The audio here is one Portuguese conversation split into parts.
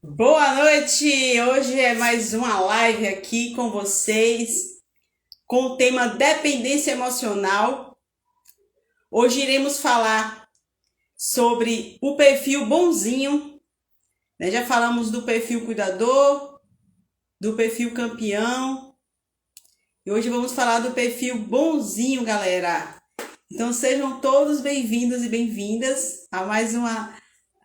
Boa noite! Hoje é mais uma live aqui com vocês com o tema dependência emocional. Hoje iremos falar sobre o perfil bonzinho, né? Já falamos do perfil cuidador, do perfil campeão e hoje vamos falar do perfil bonzinho, galera. Então sejam todos bem-vindos e bem-vindas a mais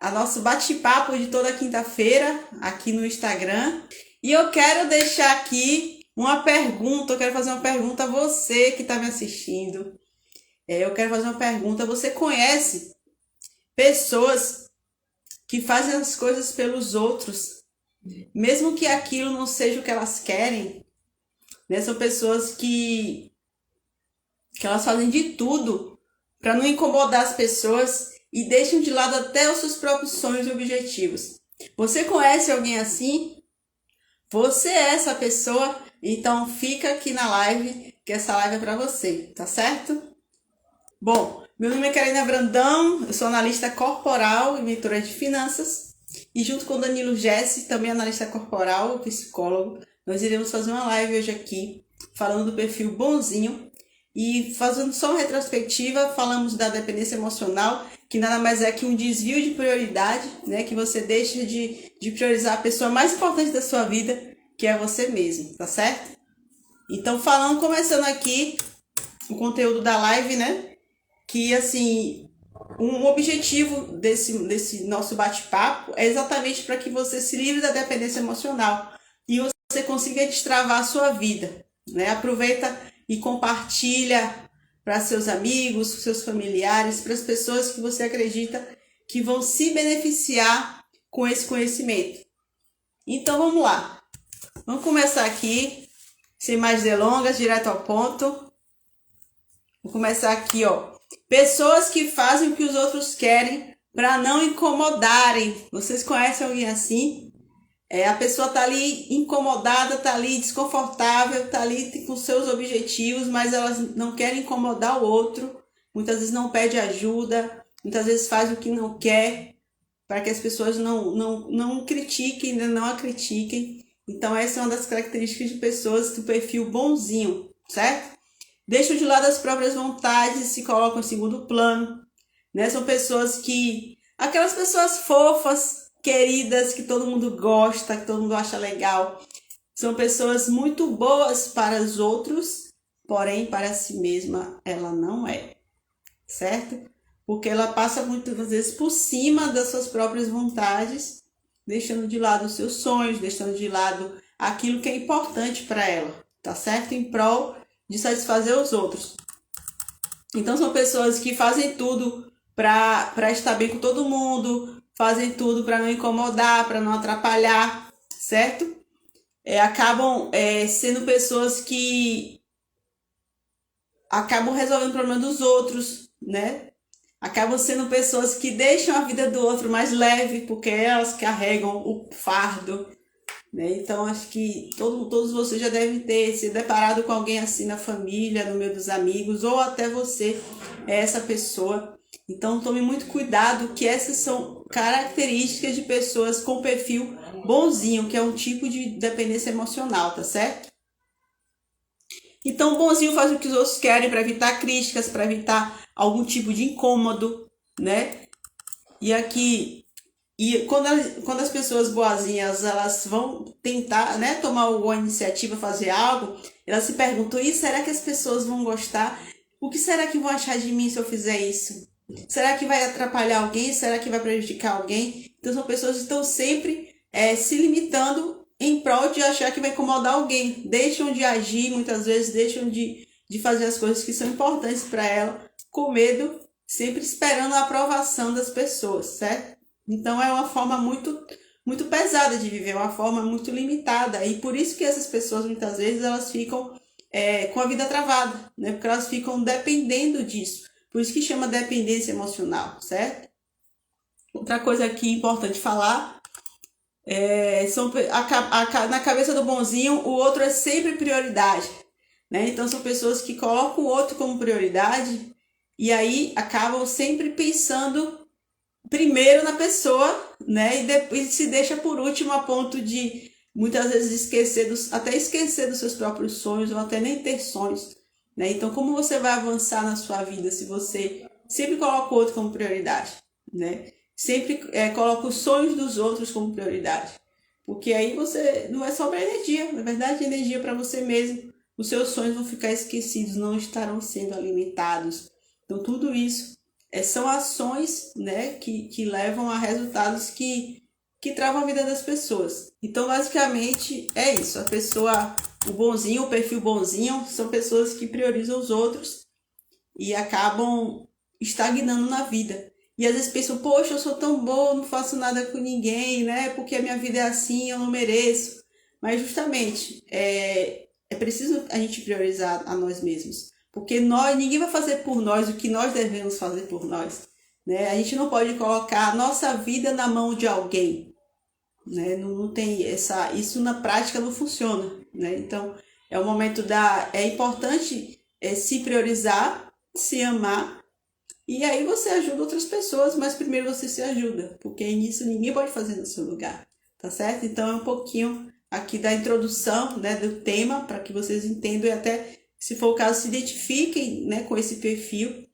a nosso bate-papo de toda quinta-feira aqui no Instagram. E eu quero deixar aqui uma pergunta, eu quero fazer uma pergunta a você que está me assistindo. Eu quero fazer uma pergunta, você conhece pessoas que fazem as coisas pelos outros, mesmo que aquilo não seja o que elas querem, né? São pessoas que elas fazem de tudo para não incomodar as pessoas e deixam de lado até os seus próprios sonhos e objetivos. Você conhece alguém assim? Você é essa pessoa? Então fica aqui na live, que essa live é para você, tá certo? Bom, meu nome é Karina Brandão, eu sou analista corporal e mentora de finanças. E junto com Danilo Jesse, também analista corporal, psicólogo, nós iremos fazer uma live hoje aqui, falando do perfil bonzinho. E fazendo só uma retrospectiva, falamos da dependência emocional, que nada mais é que um desvio de prioridade, né? Que você deixa de priorizar a pessoa mais importante da sua vida, que é você mesmo, tá certo? Então, começando aqui o conteúdo da live, né? Que, assim, um objetivo desse nosso bate-papo é exatamente para que você se livre da dependência emocional e você consiga destravar a sua vida, né? Aproveita e compartilha para seus amigos, seus familiares, para as pessoas que você acredita que vão se beneficiar com esse conhecimento. Então vamos lá. Vamos começar aqui, sem mais delongas, direto ao ponto. Vou começar aqui, ó. Pessoas que fazem o que os outros querem para não incomodarem. Vocês conhecem alguém assim? A pessoa tá ali incomodada, tá ali desconfortável, tá ali com seus objetivos, mas elas não querem incomodar o outro. Muitas vezes não pede ajuda, muitas vezes faz o que não quer, para que as pessoas não critiquem, não a critiquem. Então essa é uma das características de pessoas do perfil bonzinho, certo? Deixam de lado as próprias vontades, se colocam em segundo plano, né? São pessoas aquelas pessoas fofas, queridas, que todo mundo gosta, que todo mundo acha legal. São pessoas muito boas para os outros, porém para si mesma ela não é, certo? Porque ela passa muitas vezes por cima das suas próprias vontades, deixando de lado os seus sonhos, deixando de lado aquilo que é importante para ela, tá certo? Em prol de satisfazer os outros. Então são pessoas que fazem tudo para estar bem com todo mundo, fazem tudo para não incomodar, para não atrapalhar, certo? Acabam sendo pessoas que acabam resolvendo o problema dos outros, né? Acabam sendo pessoas que deixam a vida do outro mais leve, porque elas carregam o fardo, né? Então acho que todos vocês já devem ter se deparado com alguém assim na família, no meio dos amigos, ou até você é essa pessoa. Então tome muito cuidado, que essas são características de pessoas com perfil bonzinho, que é um tipo de dependência emocional, tá certo? Então o bonzinho faz o que os outros querem para evitar críticas, para evitar algum tipo de incômodo, né? E aqui quando as pessoas boazinhas elas vão tentar, né, tomar alguma iniciativa, fazer algo, elas se perguntam: e será que as pessoas vão gostar? O que será que vão achar de mim se eu fizer isso? Será que vai atrapalhar alguém? Será que vai prejudicar alguém? Então são pessoas que estão sempre se limitando em prol de achar que vai incomodar alguém. Deixam de agir, muitas vezes deixam de fazer as coisas que são importantes para ela, com medo, sempre esperando a aprovação das pessoas, certo? Então é uma forma muito pesada de viver, uma forma muito limitada. E por isso que essas pessoas muitas vezes elas ficam com a vida travada, né? Porque elas ficam dependendo disso. Por isso que chama dependência emocional, certo? Outra coisa aqui importante falar na cabeça do bonzinho, o outro é sempre prioridade, né? Então são pessoas que colocam o outro como prioridade e aí acabam sempre pensando primeiro na pessoa, né? E depois se deixa por último a ponto de muitas vezes até esquecer dos seus próprios sonhos ou até nem ter sonhos, né? Então, como você vai avançar na sua vida se você sempre coloca o outro como prioridade, né? Sempre coloca os sonhos dos outros como prioridade. Porque aí você não vai sobrar energia, na verdade, energia para você mesmo. Os seus sonhos vão ficar esquecidos, não estarão sendo alimentados. Então, tudo isso são ações, né, que levam a resultados que travam a vida das pessoas. Então, basicamente, é isso. A pessoa, o bonzinho, o perfil bonzinho, são pessoas que priorizam os outros e acabam estagnando na vida. E às vezes pensam, poxa, eu sou tão boa, não faço nada com ninguém, né? Porque a minha vida é assim, eu não mereço. Mas justamente, é preciso a gente priorizar a nós mesmos. Porque ninguém vai fazer por nós o que nós devemos fazer por nós, né? A gente não pode colocar a nossa vida na mão de alguém, né? Não tem isso na prática não funciona, né? Então, é o momento é importante se priorizar, se amar. E aí você ajuda outras pessoas, mas primeiro você se ajuda, porque nisso ninguém pode fazer no seu lugar, tá certo? Então é um pouquinho aqui da introdução, né, do tema, para que vocês entendam e até, se for o caso, se identifiquem, né, com esse perfil.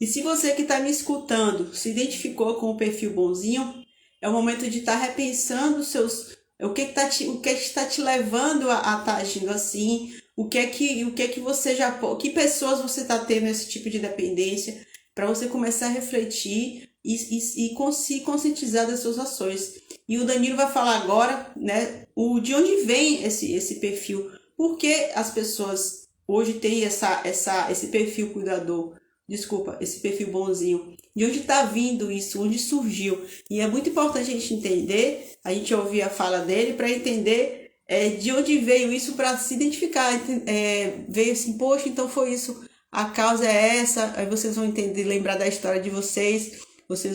E se você que está me escutando se identificou com o perfil bonzinho, é o momento de estar repensando o que está te levando a estar agindo assim, que pessoas você está tendo esse tipo de dependência, para você começar a refletir e se conscientizar das suas ações. E o Danilo vai falar agora, né, de onde vem esse perfil. Por que as pessoas hoje têm esse perfil cuidador? Desculpa, esse perfil bonzinho. De onde está vindo isso? Onde surgiu? E é muito importante a gente entender, a gente ouvir a fala dele para entender de onde veio isso, para se identificar. Veio assim, poxa, então foi isso. A causa é essa, aí vocês vão entender, lembrar da história de vocês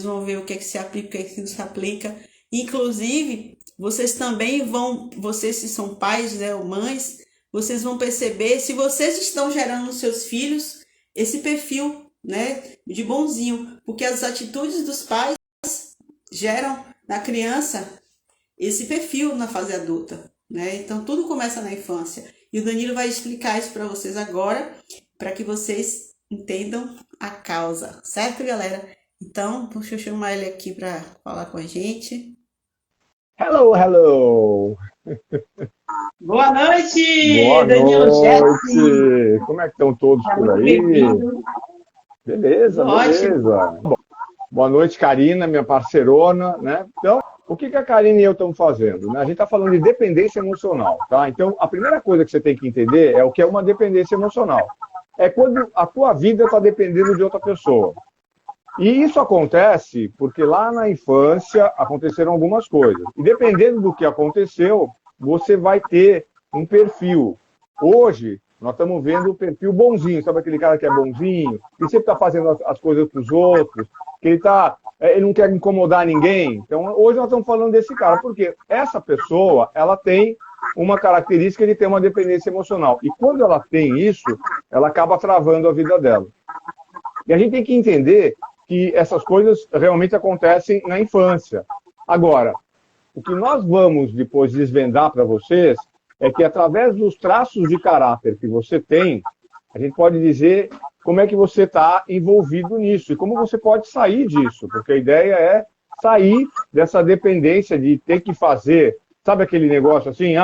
vão ver o que é que se aplica, o que é que não se aplica. Inclusive, vocês se são pais, né, ou mães, vocês vão perceber se vocês estão gerando nos seus filhos esse perfil, né, de bonzinho, porque as atitudes dos pais geram na criança esse perfil na fase adulta, né? Então tudo começa na infância. E o Danilo vai explicar isso para vocês agora, para que vocês entendam a causa, certo, galera? Então, deixa eu chamar ele aqui para falar com a gente. Hello, hello! Boa noite, Boa Danilo noite! Como é que estão todos por aí? Beleza, beleza. Bom, boa noite, Karina, minha parceirona, né? Então, o que a Karina e eu estamos fazendo? Né? A gente está falando de dependência emocional, tá? Então, a primeira coisa que você tem que entender é o que é uma dependência emocional. É quando a tua vida está dependendo de outra pessoa. E isso acontece porque lá na infância aconteceram algumas coisas. E dependendo do que aconteceu, você vai ter um perfil. Hoje, nós estamos vendo o perfil bonzinho. Sabe aquele cara que é bonzinho? Que sempre está fazendo as coisas para os outros? Que ele não quer incomodar ninguém? Então, hoje nós estamos falando desse cara. Porque essa pessoa, ela tem uma característica de ter uma dependência emocional. E quando ela tem isso, ela acaba travando a vida dela. E a gente tem que entender que essas coisas realmente acontecem na infância. Agora, o que nós vamos depois desvendar para vocês é que através dos traços de caráter que você tem, a gente pode dizer como é que você está envolvido nisso e como você pode sair disso, porque a ideia é sair dessa dependência de ter que fazer, sabe aquele negócio assim,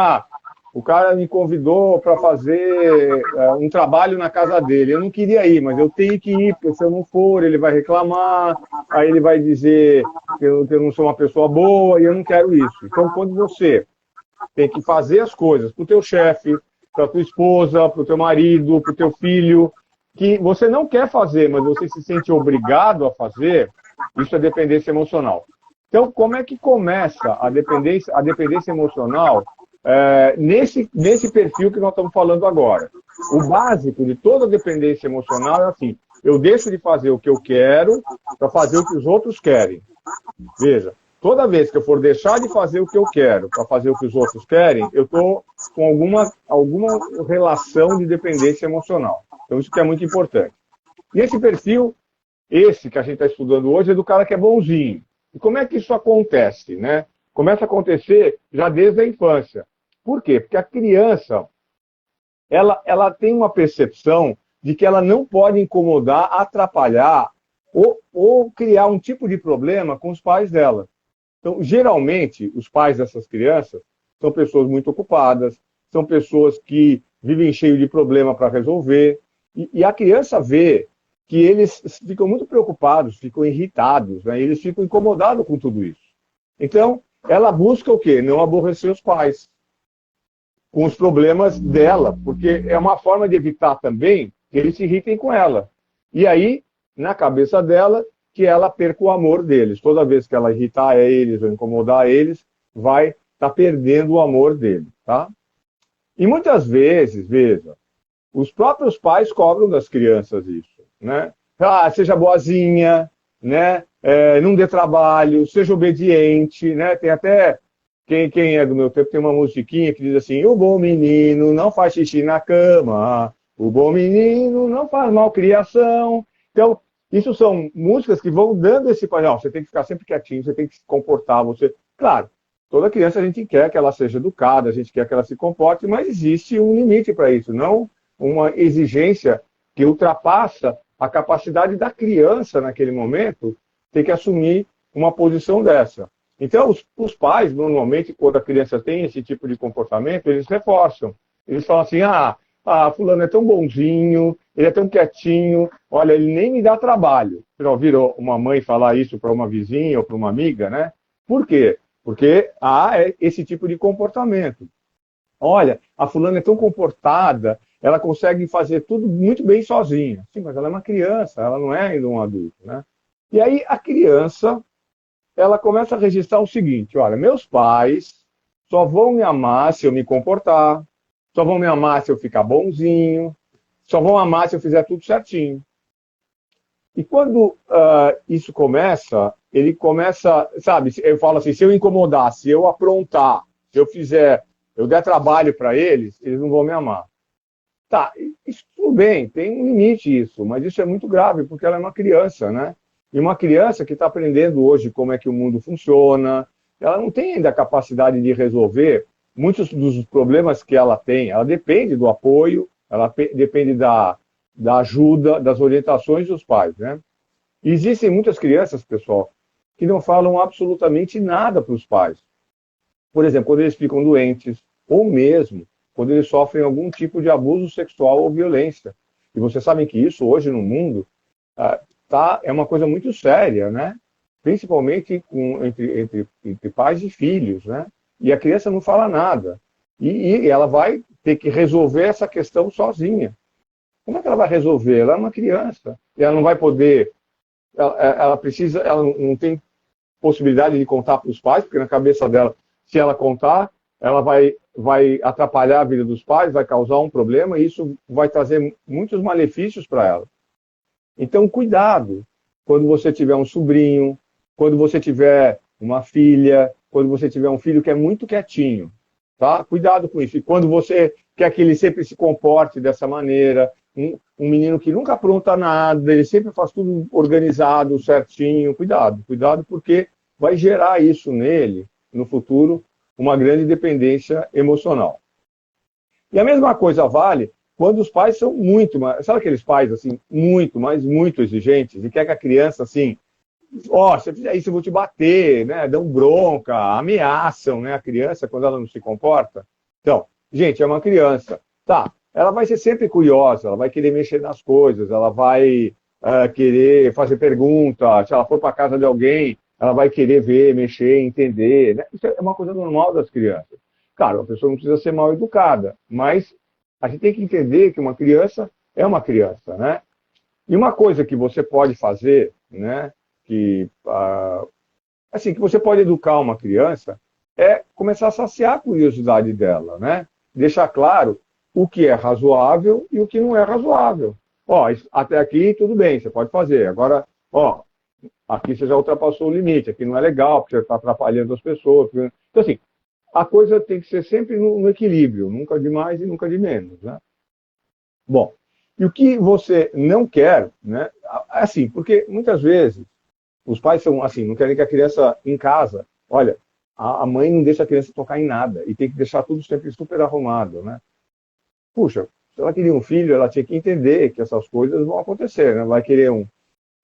o cara me convidou para fazer um trabalho na casa dele. Eu não queria ir, mas eu tenho que ir, porque se eu não for, ele vai reclamar, aí ele vai dizer que eu não sou uma pessoa boa e eu não quero isso. Então, quando você tem que fazer as coisas para o teu chefe, para a tua esposa, para o teu marido, para o teu filho, que você não quer fazer, mas você se sente obrigado a fazer, isso é dependência emocional. Então, como é que começa a dependência emocional nesse perfil que nós estamos falando agora? O básico de toda dependência emocional é assim: eu deixo de fazer o que eu quero para fazer o que os outros querem. Veja, toda vez que eu for deixar de fazer o que eu quero para fazer o que os outros querem, eu estou com alguma relação de dependência emocional. Então, isso que é muito importante. E esse perfil, esse que a gente está estudando hoje, é do cara que é bonzinho. E como é que isso acontece, né? Começa a acontecer já desde a infância. Por quê? Porque a criança, ela tem uma percepção de que ela não pode incomodar, atrapalhar ou criar um tipo de problema com os pais dela. Então, geralmente, os pais dessas crianças são pessoas muito ocupadas, são pessoas que vivem cheio de problema para resolver, e a criança vê que eles ficam muito preocupados, ficam irritados, né? Eles ficam incomodados com tudo isso. Então, ela busca o quê? Não aborrecer os pais com os problemas dela, porque é uma forma de evitar também que eles se irritem com ela. E aí, na cabeça dela, que ela perca o amor deles. Toda vez que ela irritar eles ou incomodar eles, vai estar perdendo o amor deles, tá? E muitas vezes, veja, os próprios pais cobram das crianças isso, né? Ah, seja boazinha, né? Não dê trabalho, seja obediente, né? Tem até, quem é do meu tempo, tem uma musiquinha que diz assim, o bom menino não faz xixi na cama, o bom menino não faz malcriação. Então, isso são músicas que vão dando esse padrão. Você tem que ficar sempre quietinho, você tem que se comportar. Claro, toda criança a gente quer que ela seja educada, a gente quer que ela se comporte, mas existe um limite para isso, não uma exigência que ultrapassa a capacidade da criança naquele momento ter que assumir uma posição dessa. Então, os pais, normalmente, quando a criança tem esse tipo de comportamento, eles reforçam. Eles falam assim, fulano é tão bonzinho, ele é tão quietinho, olha, ele nem me dá trabalho. Você já ouviram uma mãe falar isso para uma vizinha ou para uma amiga, né? Por quê? Porque há esse tipo de comportamento. Olha, a fulana é tão comportada, ela consegue fazer tudo muito bem sozinha. Sim, mas ela é uma criança, ela não é ainda um adulto, né? E aí a criança, ela começa a registrar o seguinte, olha, meus pais só vão me amar se eu me comportar, só vão me amar se eu ficar bonzinho, só vão amar se eu fizer tudo certinho. E quando isso começa, ele começa, sabe, eu falo assim, se eu incomodar, se eu aprontar, se eu der trabalho para eles não vão me amar. Tá, isso tudo bem, tem um limite isso, mas isso é muito grave, porque ela é uma criança, né? E uma criança que está aprendendo hoje como é que o mundo funciona, ela não tem ainda a capacidade de resolver muitos dos problemas que ela tem. Ela depende do apoio, ela depende da ajuda, das orientações dos pais, né? E existem muitas crianças, pessoal, que não falam absolutamente nada para os pais. Por exemplo, quando eles ficam doentes, ou mesmo quando eles sofrem algum tipo de abuso sexual ou violência. E vocês sabem que isso hoje no mundo é uma coisa muito séria, né? Principalmente entre pais e filhos, né? E a criança não fala nada. E ela vai ter que resolver essa questão sozinha. Como é que ela vai resolver? Ela é uma criança. E ela não vai poder... Ela não tem possibilidade de contar para os pais, porque na cabeça dela, se ela contar, ela vai atrapalhar a vida dos pais, vai causar um problema, e isso vai trazer muitos malefícios para ela. Então, cuidado quando você tiver um sobrinho, quando você tiver uma filha, quando você tiver um filho que é muito quietinho, tá? Cuidado com isso. E quando você quer que ele sempre se comporte dessa maneira, um menino que nunca apronta nada, ele sempre faz tudo organizado, certinho, cuidado, porque vai gerar isso nele, no futuro, uma grande dependência emocional. E a mesma coisa vale quando os pais são muito, sabe aqueles pais assim, muito, mas muito exigentes, e quer que a criança assim, se você fizer isso eu vou te bater, né? Dão bronca, ameaçam, né, a criança quando ela não se comporta. Então, gente, é uma criança, tá? Ela vai ser sempre curiosa, ela vai querer mexer nas coisas, ela vai querer fazer pergunta, se ela for para a casa de alguém, ela vai querer ver, mexer, entender, né? Isso é uma coisa normal das crianças. Claro, a pessoa não precisa ser mal educada, mas a gente tem que entender que uma criança é uma criança, né? E uma coisa que você pode fazer, né, que você pode educar uma criança, é começar a saciar a curiosidade dela, né? Deixar claro o que é razoável e o que não é razoável. Até aqui tudo bem, você pode fazer. Agora, aqui você já ultrapassou o limite, aqui não é legal, porque você está atrapalhando as pessoas. Então, assim, a coisa tem que ser sempre no equilíbrio, nunca de mais e nunca de menos, né? Bom, e o que você não quer, né? Assim, porque muitas vezes Os pais são assim, não querem que a criança em casa, olha, a mãe não deixa a criança tocar em nada e tem que deixar tudo sempre super arrumado, né? Puxa, se ela queria um filho, ela tinha que entender que essas coisas vão acontecer, né? Vai querer um...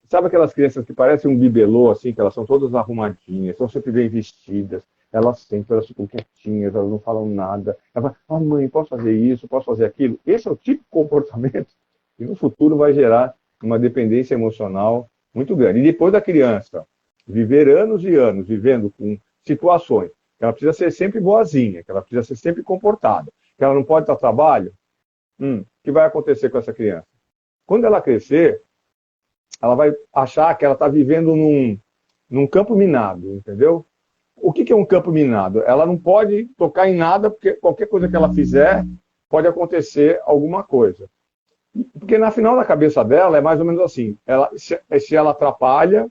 Sabe aquelas crianças que parecem um bibelô, assim, que elas são todas arrumadinhas, são sempre bem vestidas, elas ficam quietinhas, elas não falam nada. Ela fala, mãe, posso fazer isso, posso fazer aquilo? Esse é o tipo de comportamento que no futuro vai gerar uma dependência emocional muito grande. E depois da criança viver anos e anos vivendo com situações que ela precisa ser sempre boazinha, que ela precisa ser sempre comportada, que ela não pode dar trabalho, o que vai acontecer com essa criança? Quando ela crescer, ela vai achar que ela está vivendo num campo minado, entendeu? O que é um campo minado? Ela não pode tocar em nada, porque qualquer coisa que ela fizer, pode acontecer alguma coisa. Porque na final da cabeça dela é mais ou menos assim, se ela atrapalha,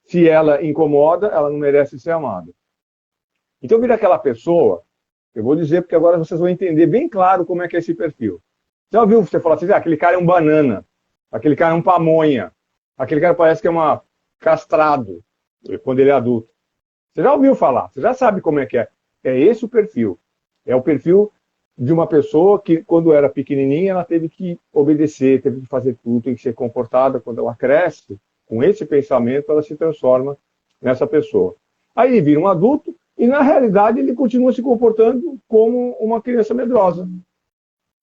se ela incomoda, ela não merece ser amada. Então vira aquela pessoa, eu vou dizer porque agora vocês vão entender bem claro como é que é esse perfil. Já ouviu você falar assim, aquele cara é um banana, aquele cara é um pamonha, aquele cara parece que é uma castrado, quando ele é adulto. Você já ouviu falar, você já sabe como é que é. É esse o perfil. É o perfil de uma pessoa que, quando era pequenininha, ela teve que obedecer, teve que fazer tudo, tem que ser comportada. Quando ela cresce, com esse pensamento, ela se transforma nessa pessoa. Aí ele vira um adulto e, na realidade, ele continua se comportando como uma criança medrosa,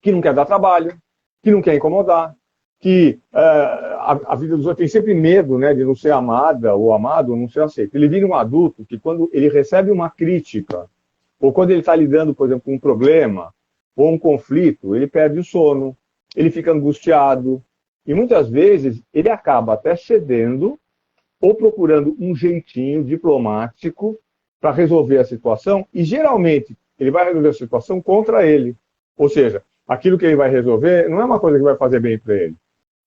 que não quer dar trabalho, que não quer incomodar, que a vida dos outros tem sempre medo, né, de não ser amada ou amado ou não ser aceito. Ele vira um adulto que, quando ele recebe uma crítica, ou quando ele está lidando, por exemplo, com um problema ou um conflito, ele perde o sono, ele fica angustiado, e muitas vezes ele acaba até cedendo ou procurando um jeitinho diplomático para resolver a situação, e geralmente ele vai resolver a situação contra ele. Ou seja, aquilo que ele vai resolver não é uma coisa que vai fazer bem para ele,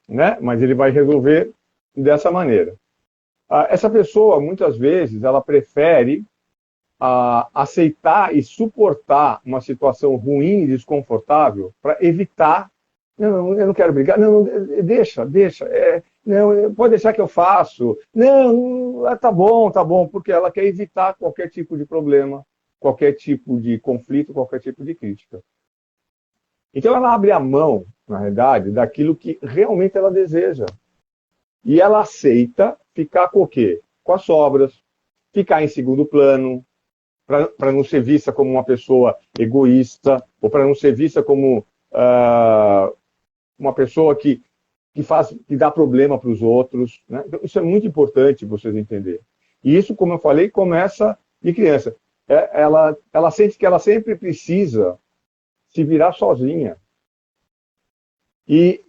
né? Mas ele vai resolver dessa maneira. Essa pessoa, muitas vezes, ela prefere aceitar e suportar uma situação ruim e desconfortável para evitar. Não, eu não quero brigar. Não, deixa. Não, pode deixar que eu faço. Não, tá bom, porque ela quer evitar qualquer tipo de problema, qualquer tipo de conflito, qualquer tipo de crítica. Então ela abre a mão, na realidade, daquilo que realmente ela deseja. E ela aceita ficar com o quê? Com as sobras, ficar em segundo plano, para não ser vista como uma pessoa egoísta, ou para não ser vista como uma pessoa que dá problema para os outros, né? Então, isso é muito importante vocês entenderem. E isso, como eu falei, começa de criança. Ela sente que ela sempre precisa se virar sozinha. E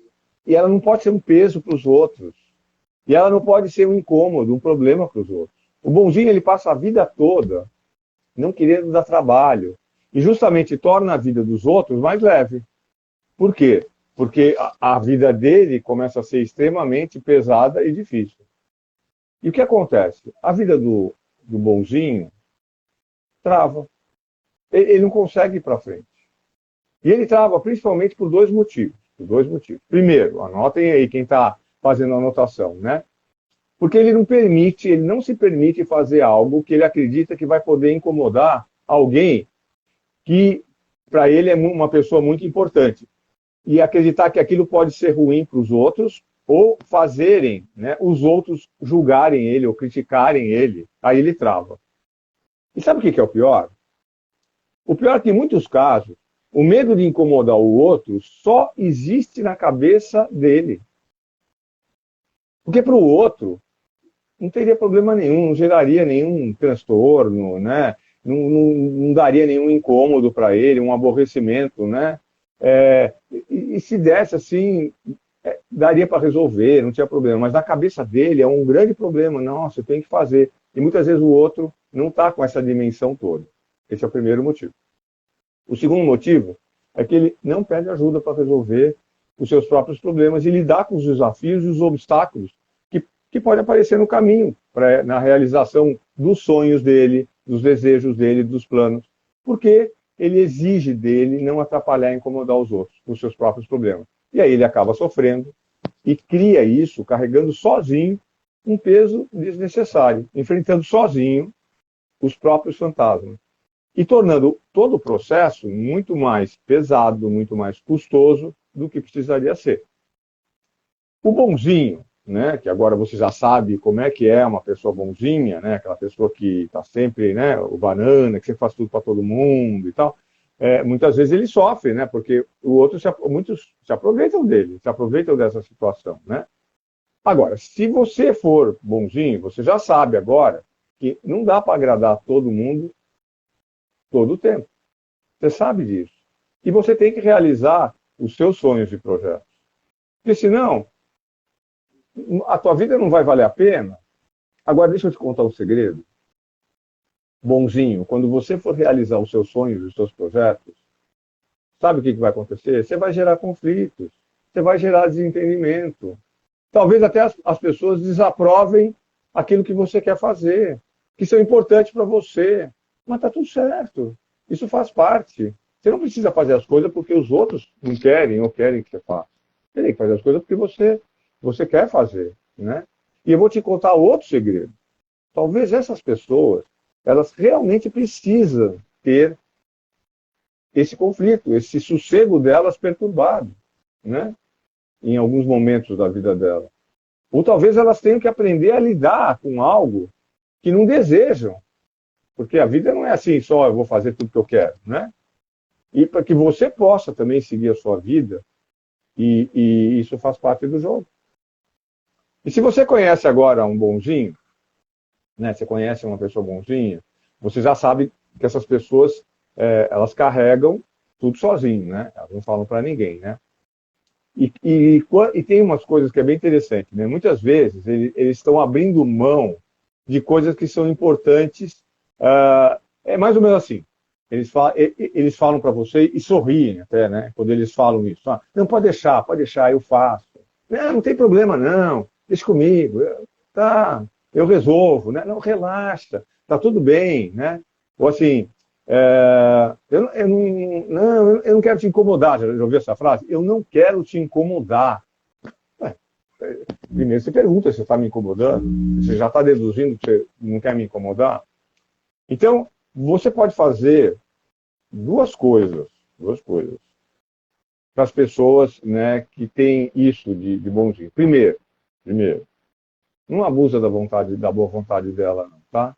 ela não pode ser um peso para os outros. E ela não pode ser um incômodo, um problema para os outros. O bonzinho, ele passa a vida toda não querendo dar trabalho. E justamente torna a vida dos outros mais leve. Por quê? Porque a vida dele começa a ser extremamente pesada e difícil. E o que acontece? A vida do bonzinho trava. Ele não consegue ir para frente. E ele trava principalmente por dois motivos. Primeiro, anotem aí quem está fazendo a anotação, né? Porque ele não se permite fazer algo que ele acredita que vai poder incomodar alguém que, para ele, é uma pessoa muito importante. E acreditar que aquilo pode ser ruim para os outros, ou fazerem, né, os outros julgarem ele ou criticarem ele. Aí ele trava. E sabe o que é o pior? O pior é que, em muitos casos, o medo de incomodar o outro só existe na cabeça dele. Porque para o outro não teria problema nenhum, não geraria nenhum transtorno, né? Não daria nenhum incômodo para ele, um aborrecimento, né? E se desse assim, daria para resolver, não tinha problema. Mas na cabeça dele é um grande problema. Nossa, eu tenho que fazer. E muitas vezes o outro não está com essa dimensão toda. Esse é o primeiro motivo. O segundo motivo é que ele não pede ajuda para resolver os seus próprios problemas e lidar com os desafios e os obstáculos que podem aparecer no caminho, na realização dos sonhos dele, dos desejos dele, dos planos. Porque ele exige dele não atrapalhar e incomodar os outros com os seus próprios problemas. E aí ele acaba sofrendo e cria isso, carregando sozinho um peso desnecessário, enfrentando sozinho os próprios fantasmas e tornando todo o processo muito mais pesado, muito mais custoso do que precisaria ser. O bonzinho, né, que agora você já sabe como é que é uma pessoa bonzinha, né, aquela pessoa que está sempre, né, o banana, que você faz tudo para todo mundo e tal, muitas vezes ele sofre, né, porque muitos se aproveitam dele, se aproveitam dessa situação, né. Agora, se você for bonzinho, você já sabe agora que não dá para agradar todo mundo todo o tempo. Você sabe disso. E você tem que realizar os seus sonhos e projetos. Porque senão, a tua vida não vai valer a pena. Agora, deixa eu te contar um segredo. Bonzinho, quando você for realizar os seus sonhos e os seus projetos, sabe o que vai acontecer? Você vai gerar conflitos, você vai gerar desentendimento. Talvez até as pessoas desaprovem aquilo que você quer fazer, que são importantes para você. Mas está tudo certo. Isso faz parte. Você não precisa fazer as coisas porque os outros não querem ou querem que você faça. Você tem que fazer as coisas porque você quer fazer, né? E eu vou te contar outro segredo. Talvez essas pessoas, elas realmente precisam ter esse conflito, esse sossego delas perturbado, né? Em alguns momentos da vida dela. Ou talvez elas tenham que aprender a lidar com algo que não desejam. Porque a vida não é assim, só eu vou fazer tudo que eu quero, né? E para que você possa também seguir a sua vida, e isso faz parte do jogo. E se você conhece agora um bonzinho, né? Você conhece uma pessoa bonzinha, você já sabe que essas pessoas, elas carregam tudo sozinho, né? Elas não falam para ninguém, né? E tem umas coisas que é bem interessante, né? Muitas vezes eles estão abrindo mão de coisas que são importantes. É mais ou menos assim. Eles falam para você e sorriem até, né? Quando eles falam isso. Não, pode deixar, eu faço. Não tem problema não, deixa comigo. Eu resolvo, né? Não, relaxa, tá tudo bem, né? Ou assim, eu não quero te incomodar. Já ouviu essa frase? Eu não quero te incomodar. Primeiro você pergunta se você está me incomodando. Você já está deduzindo que você não quer me incomodar? Então, você pode fazer duas coisas para as pessoas, né, que têm isso de bonzinho. Primeiro, não abusa da boa vontade dela, não, tá?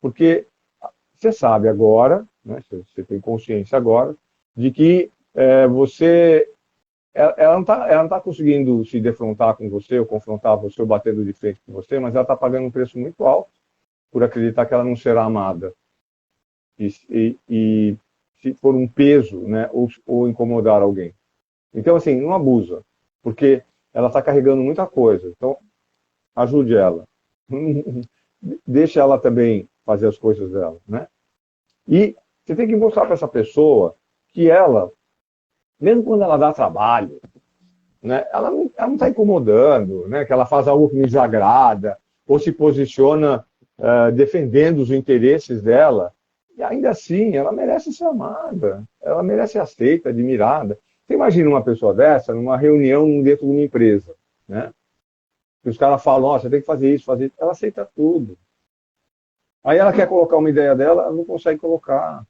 Porque você sabe agora, né, você tem consciência agora, de que ela não está conseguindo se defrontar com você, ou confrontar você, ou batendo de frente com você, mas ela está pagando um preço muito alto por acreditar que ela não será amada. E se for um peso, né, ou incomodar alguém. Então, assim, não abusa, porque ela está carregando muita coisa. Então, ajude ela. Deixe ela também fazer as coisas dela, né? E você tem que mostrar para essa pessoa que ela, mesmo quando ela dá trabalho, né, ela não está incomodando, né, que ela faz algo que me desagrada, ou se posiciona defendendo os interesses dela, e ainda assim ela merece ser amada, ela merece ser aceita, admirada. Você imagina uma pessoa dessa numa reunião dentro de uma empresa, né? Que os caras falam, você tem que fazer isso, fazer isso. Ela aceita tudo. Aí ela quer colocar uma ideia dela, ela não consegue colocar.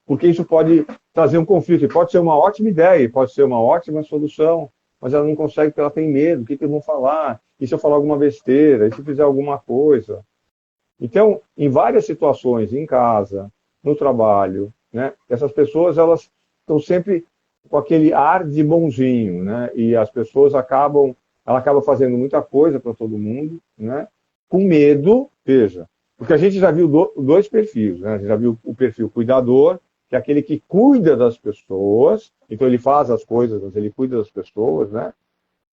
Porque isso pode trazer um conflito. E pode ser uma ótima ideia, pode ser uma ótima solução, mas ela não consegue porque ela tem medo. O que vão falar? E se eu falar alguma besteira? E se fizer alguma coisa? Então, em várias situações, em casa, no trabalho, né, essas pessoas elas estão sempre com aquele ar de bonzinho, né, e as pessoas ela acaba fazendo muita coisa para todo mundo, né, com medo, veja, porque a gente já viu dois perfis, né, a gente já viu o perfil cuidador, que é aquele que cuida das pessoas, então ele faz as coisas, mas ele cuida das pessoas, né,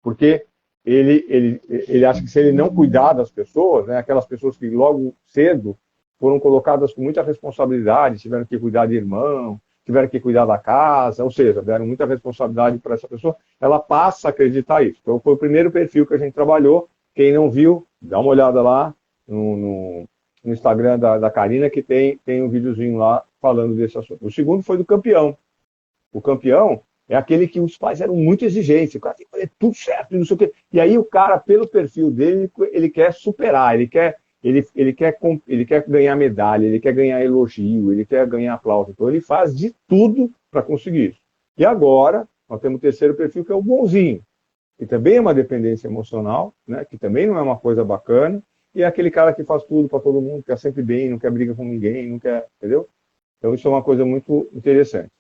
porque ele acha que se ele não cuidar das pessoas, né, aquelas pessoas que logo cedo foram colocadas com muita responsabilidade, tiveram que cuidar de irmão, tiveram que cuidar da casa, ou seja, deram muita responsabilidade para essa pessoa, ela passa a acreditar isso. Então foi o primeiro perfil que a gente trabalhou. Quem não viu, dá uma olhada lá no Instagram da Karina, que tem um videozinho lá falando desse assunto. O segundo foi do campeão. O campeão é aquele que os pais eram muito exigentes, o cara tem que fazer tudo certo, não sei o quê. E aí o cara, pelo perfil dele, ele quer superar, ele quer ganhar medalha, ele quer ganhar elogio, ele quer ganhar aplauso. Então ele faz de tudo para conseguir isso. E agora, nós temos o terceiro perfil, que é o bonzinho, que também é uma dependência emocional, né, que também não é uma coisa bacana, e é aquele cara que faz tudo para todo mundo, quer sempre bem, não quer briga com ninguém, não quer, entendeu? Então isso é uma coisa muito interessante.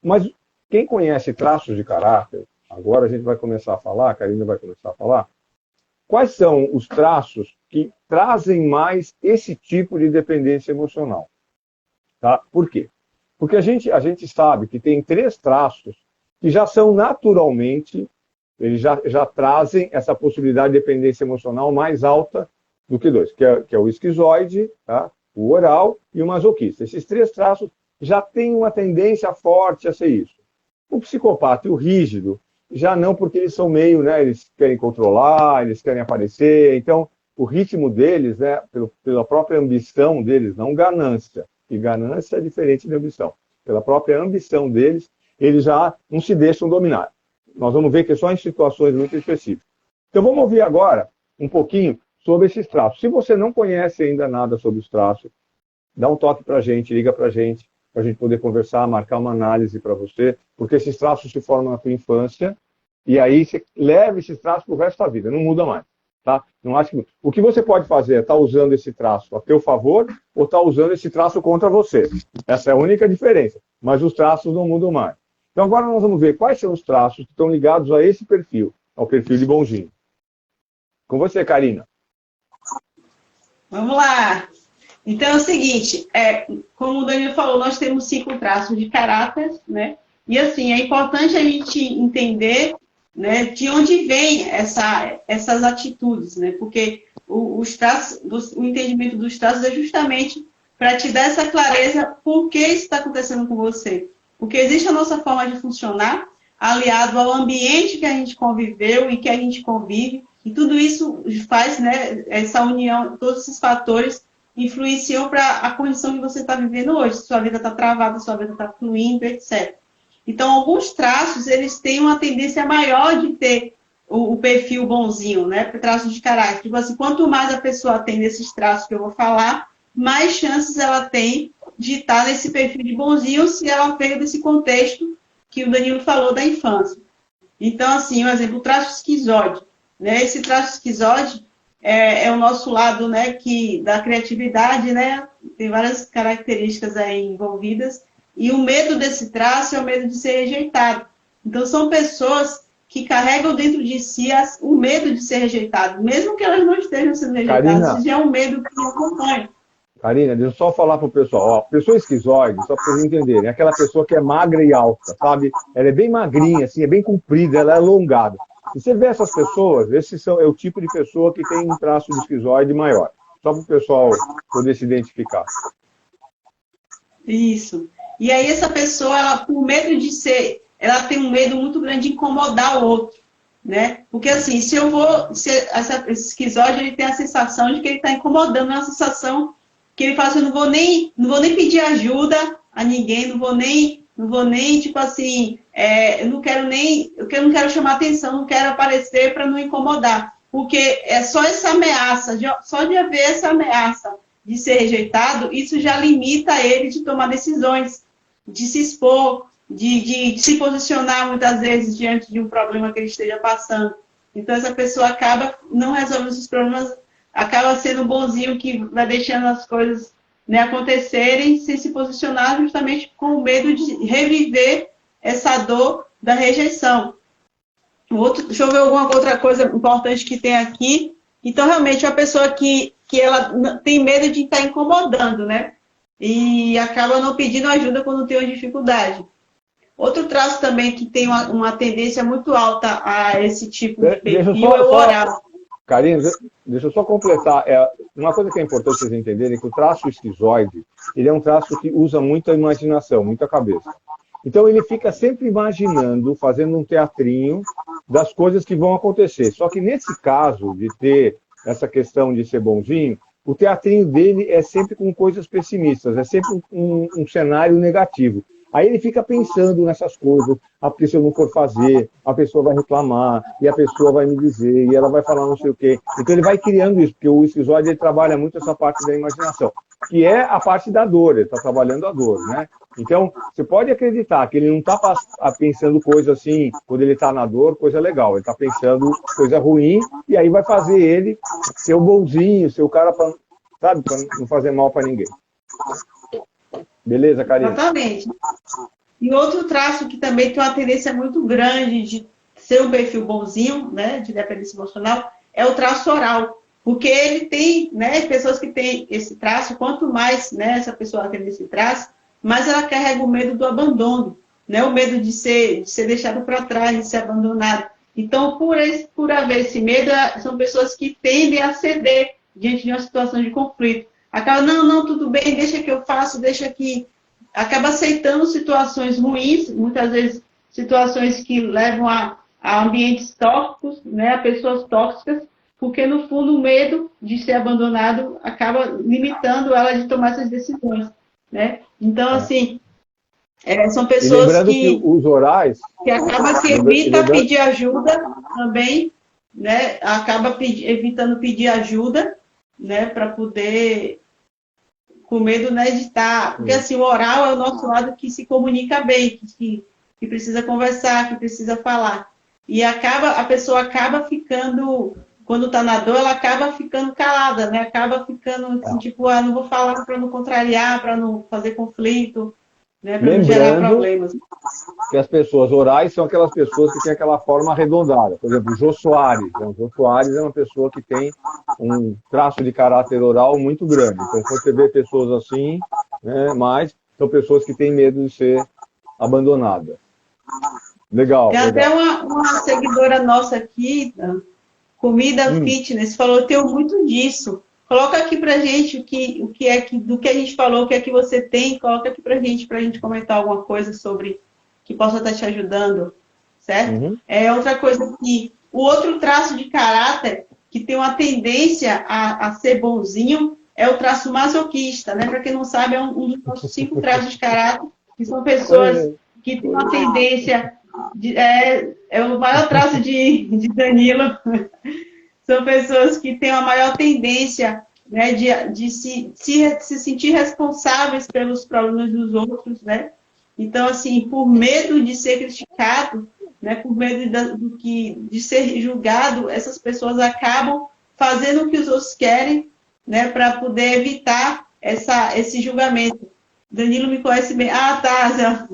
Mas quem conhece traços de caráter, agora a gente vai começar a falar, a Karina vai começar a falar, quais são os traços que trazem mais esse tipo de dependência emocional? Tá? Por quê? Porque a gente sabe que tem 3 traços que já são naturalmente, eles já trazem essa possibilidade de dependência emocional mais alta do que 2, que é o esquizoide, tá? O oral e o masoquista. Esses 3 traços já têm uma tendência forte a ser isso. O psicopata e o rígido, já não, porque eles são meio, né, eles querem controlar, eles querem aparecer, então o ritmo deles, né, pela própria ambição deles, não ganância, e ganância é diferente de ambição, pela própria ambição deles, eles já não se deixam dominar. Nós vamos ver que é só em situações muito específicas. Então vamos ouvir agora um pouquinho sobre esses traços. Se você não conhece ainda nada sobre os traços, dá um toque para a gente, liga para a gente poder conversar, marcar uma análise para você, porque esses traços se formam na tua infância, e aí você leva esses traços para o resto da vida, não muda mais. Tá? Não acho que... O que você pode fazer é estar usando esse traço a teu favor ou estar usando esse traço contra você. Essa é a única diferença, mas os traços não mudam mais. Então agora nós vamos ver quais são os traços que estão ligados a esse perfil, ao perfil de bonzinho. Com você, Karina. Vamos lá. Então é o seguinte, como o Danilo falou, nós temos 5 traços de caráter, né? E assim, é importante a gente entender, né, de onde vem essas atitudes, né? Porque o entendimento dos traços é justamente para te dar essa clareza por que isso está acontecendo com você. Porque existe a nossa forma de funcionar, aliado ao ambiente que a gente conviveu e que a gente convive, e tudo isso faz, né, essa união, todos esses fatores influenciam para a condição que você está vivendo hoje. Sua vida está travada, sua vida está fluindo, etc. Então, alguns traços, eles têm uma tendência maior de ter o perfil bonzinho, né? Traços de caráter. Tipo assim, quanto mais a pessoa tem desses traços que eu vou falar, mais chances ela tem de estar nesse perfil de bonzinho se ela veio desse contexto que o Danilo falou da infância. Então, assim, um exemplo, o traço esquizoide. Né? Esse traço esquizoide é o nosso lado, né, da criatividade, né? Tem várias características aí envolvidas. E o medo desse traço é o medo de ser rejeitado. Então, são pessoas que carregam dentro de si o medo de ser rejeitado, mesmo que elas não estejam sendo rejeitadas, isso já é um medo que acompanha. Karina, deixa eu só falar para o pessoal. Ó, pessoa esquizoide, só para vocês entenderem, é aquela pessoa que é magra e alta, sabe? Ela é bem magrinha, assim, é bem comprida, ela é alongada. E você vê essas pessoas, é o tipo de pessoa que tem um traço de esquizoide maior. Só para o pessoal poder se identificar. Isso. E aí essa pessoa, ela, por medo de ser, ela tem um medo muito grande de incomodar o outro, né? Porque assim, esse esquizoide, ele tem a sensação de que ele está incomodando, é uma sensação que ele fala assim, eu não vou nem pedir ajuda a ninguém, não vou nem, tipo assim, eu não quero chamar atenção, não quero aparecer para não incomodar. Porque é só essa ameaça, só de haver essa ameaça de ser rejeitado, isso já limita ele de tomar decisões, de se expor, de se posicionar muitas vezes diante de um problema que ele esteja passando. Então essa pessoa acaba não resolvendo esses problemas, acaba sendo um bonzinho que vai deixando as coisas, né, acontecerem sem se posicionar justamente com o medo de reviver essa dor da rejeição. Deixa eu ver alguma outra coisa importante que tem aqui. Então, realmente, é uma pessoa que ela tem medo de estar incomodando, né? E acaba não pedindo ajuda quando tem uma dificuldade. Outro traço também que tem uma tendência muito alta a esse tipo de perfil é o oral. Karina, deixa eu só completar. Uma coisa que é importante vocês entenderem é que o traço esquizoide, ele é um traço que usa muita imaginação, muita cabeça. Então ele fica sempre imaginando, fazendo um teatrinho das coisas que vão acontecer. Só que nesse caso de ter essa questão de ser bonzinho, o teatrinho dele é sempre com coisas pessimistas, é sempre um cenário negativo. Aí ele fica pensando nessas coisas, porque se eu não for fazer, a pessoa vai reclamar, e a pessoa vai me dizer, e ela vai falar não sei o quê. Então ele vai criando isso, porque o esquizoide ele trabalha muito essa parte da imaginação, que é a parte da dor, ele está trabalhando a dor, né? Então, você pode acreditar que ele não está pensando coisa assim, quando ele está na dor, coisa legal. Ele está pensando coisa ruim, e aí vai fazer ele ser o bonzinho, ser o cara para, sabe, para não fazer mal para ninguém. Beleza, Karina? Exatamente. E outro traço que também tem uma tendência muito grande de ser um perfil bonzinho, né, de dependência emocional, é o traço oral. Porque ele tem, né, pessoas que têm esse traço, quanto mais, né, essa pessoa tem esse traço, mais ela carrega o medo do abandono, né, o medo de ser deixado para trás, de ser abandonado. Então, por haver esse medo, são pessoas que tendem a ceder diante de uma situação de conflito. Acaba, não, tudo bem, deixa que eu faço, deixa que... Acaba aceitando situações ruins, muitas vezes situações que levam a ambientes tóxicos, né, a pessoas tóxicas, porque, no fundo, o medo de ser abandonado acaba limitando ela de tomar essas decisões, né? Então, assim, são pessoas que os orais... que acaba que evita pedir ajuda também, né? Acaba evitando pedir ajuda, né, para poder... com medo, né, de estar... Porque, assim, o oral é o nosso lado que se comunica bem, que precisa conversar, que precisa falar. E a pessoa acaba ficando... Quando está na dor, ela acaba ficando calada, né? Acaba ficando, assim, tipo, não vou falar para não contrariar, para não fazer conflito, né? Para não gerar problemas. Que as pessoas orais são aquelas pessoas que têm aquela forma arredondada. Por exemplo, o Jô Soares. O Jô Soares é uma pessoa que tem um traço de caráter oral muito grande. Então, quando você vê pessoas assim, né, mas são pessoas que têm medo de ser abandonadas. Legal. Tem até uma seguidora nossa aqui, Comida Fitness, falou, eu tenho muito disso. Coloca aqui pra gente o que é do que a gente falou, o que é que você tem, coloca aqui pra gente comentar alguma coisa sobre que possa estar te ajudando, certo? Outra coisa que o outro traço de caráter que tem uma tendência a ser bonzinho é o traço masoquista, né? Para quem não sabe, é um dos nossos 5 traços de caráter, que são pessoas que têm uma tendência... É o maior traço de Danilo. São pessoas que têm a maior tendência, né, de se sentir responsáveis pelos problemas dos outros, né? Então, assim, por medo de ser criticado, né, por medo de ser julgado, essas pessoas acabam fazendo o que os outros querem, né, para poder evitar esse julgamento. Danilo me conhece bem. Ah, tá, já.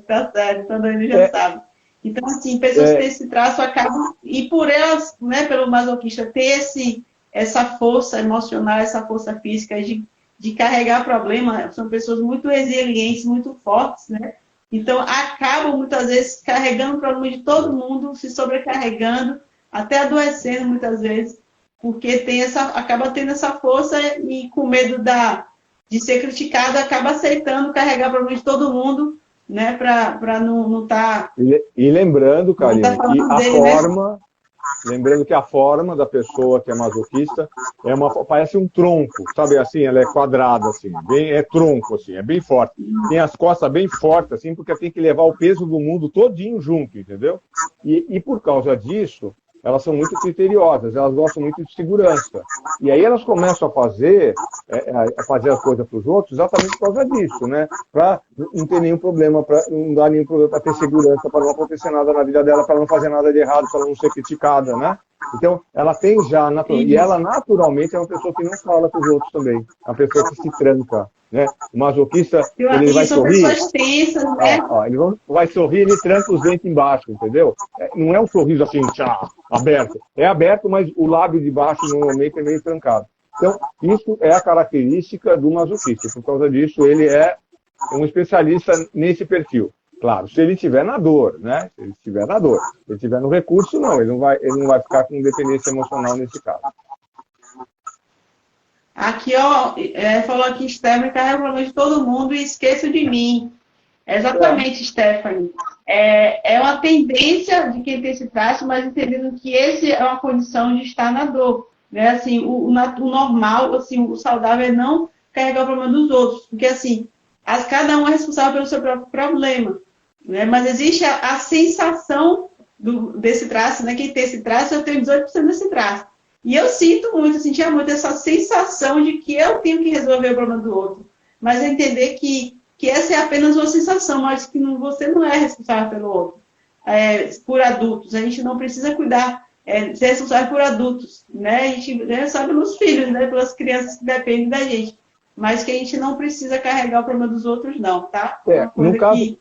Tá certo, então Danilo já sabe. Então, assim, pessoas que têm esse traço acabam... E por elas, né, pelo masoquista, ter essa força emocional, essa força física de carregar problema, são pessoas muito resilientes, muito fortes, né? Então, acabam, muitas vezes, carregando o problema de todo mundo, se sobrecarregando, até adoecendo, muitas vezes, porque acaba tendo essa força e com medo de ser criticado, acaba aceitando carregar o problema de todo mundo, né, para não estar... E lembrando, Karina, lembrando que a forma da pessoa que é masoquista parece um tronco, sabe assim, ela é quadrada, assim, é tronco, assim, é bem forte. Tem as costas bem fortes, assim, porque tem que levar o peso do mundo todinho junto, entendeu? E por causa disso, elas são muito criteriosas, elas gostam muito de segurança. E aí elas começam a fazer as coisas para os outros exatamente por causa disso, né? Para não ter nenhum problema, para não dar nenhum problema, para ter segurança, para não acontecer nada na vida dela, para não fazer nada de errado, para não ser criticada, né? Então, ela tem já, e ela naturalmente é uma pessoa que não fala para os outros também, é uma pessoa que se tranca, né? O masoquista, ele vai sorrir, pessoas tensas, né? Ele vai sorrir, ele tranca os dentes embaixo, entendeu? Não é um sorriso assim, aberto. É aberto, mas o lábio de baixo normalmente é meio trancado. Então, isso é a característica do masoquista. Por causa disso, ele é um especialista nesse perfil. Claro, se ele estiver na dor, né? Se ele estiver na dor. Se ele estiver no recurso, não. Ele não vai ficar com dependência emocional nesse caso. Aqui, ó, falou aqui, Stephanie, carrega o problema de todo mundo e esqueço de mim. Exatamente, Stephanie. É uma tendência de quem tem esse traço, mas entendendo que esse é uma condição de estar na dor. Né? Assim, o normal, assim, o saudável é não carregar o problema dos outros. Porque, assim, cada um é responsável pelo seu próprio problema, né? Mas existe a sensação desse traço, né? Quem tem esse traço, eu tenho 18% desse traço. E eu sentia muito essa sensação de que eu tenho que resolver o problema do outro. Mas entender que essa é apenas uma sensação, mas que você não é responsável pelo outro. Por adultos, a gente não precisa cuidar, ser responsável por adultos, né? A gente é responsável pelos filhos, né? Pelas crianças que dependem da gente. Mas que a gente não precisa carregar o problema dos outros, não, tá? No caso...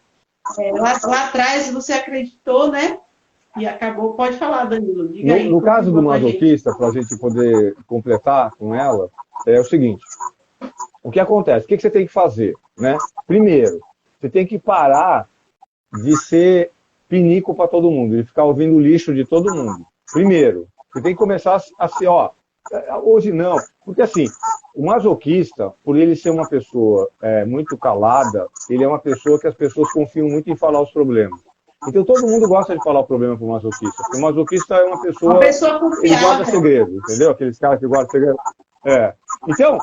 lá atrás você acreditou, né? E acabou. Pode falar, Danilo. Diga aí, no caso do masoquista, para a gente poder completar com ela, é o seguinte: o que acontece? O que você tem que fazer, né? Primeiro, você tem que parar de ser pinico para todo mundo, de ficar ouvindo o lixo de todo mundo. Primeiro, você tem que começar a ser, hoje não. Porque assim, o masoquista, por ele ser uma pessoa muito calada, ele é uma pessoa que as pessoas confiam muito em falar os problemas. Então todo mundo gosta de falar o problema para o masoquista. Porque o masoquista é uma pessoa ele guarda segredo, entendeu? Aqueles caras que guardam segredo. Então,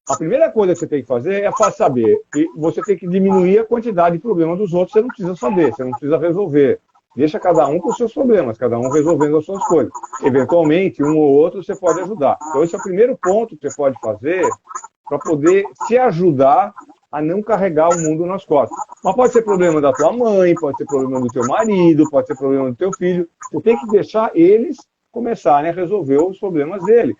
a primeira coisa que você tem que fazer é saber que você tem que diminuir a quantidade de problemas dos outros. Você não precisa saber, você não precisa resolver. Deixa cada um com os seus problemas, cada um resolvendo as suas coisas. Eventualmente, um ou outro você pode ajudar. Então esse é o primeiro ponto que você pode fazer para poder se ajudar a não carregar o mundo nas costas. Mas pode ser problema da tua mãe, pode ser problema do teu marido, pode ser problema do teu filho. Você tem que deixar eles começarem a resolver os problemas dele.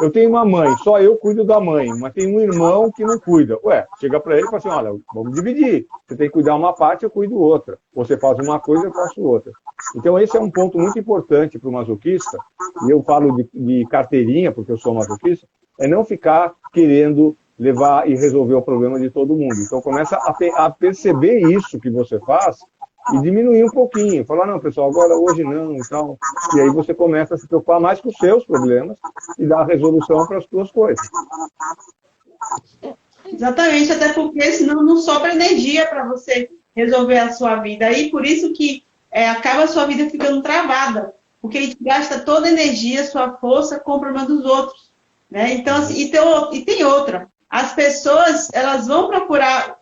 Eu tenho uma mãe, só eu cuido da mãe, mas tem um irmão que não cuida. Chega para ele e fala assim, olha, vamos dividir. Você tem que cuidar uma parte, eu cuido outra. Você faz uma coisa, eu faço outra. Então esse é um ponto muito importante para o masoquista, e eu falo de carteirinha, porque eu sou masoquista, é não ficar querendo levar e resolver o problema de todo mundo. Então começa a perceber isso que você faz e diminuir um pouquinho. Falar, não, pessoal, agora hoje não e tal. E aí você começa a se preocupar mais com os seus problemas e dar a resolução para as suas coisas. Exatamente, até porque senão não sobra energia para você resolver a sua vida. Aí por isso que acaba a sua vida ficando travada, porque a gente gasta toda a energia, sua força com o problema dos outros, né? Então, assim, e tem outra. As pessoas, elas vão procurar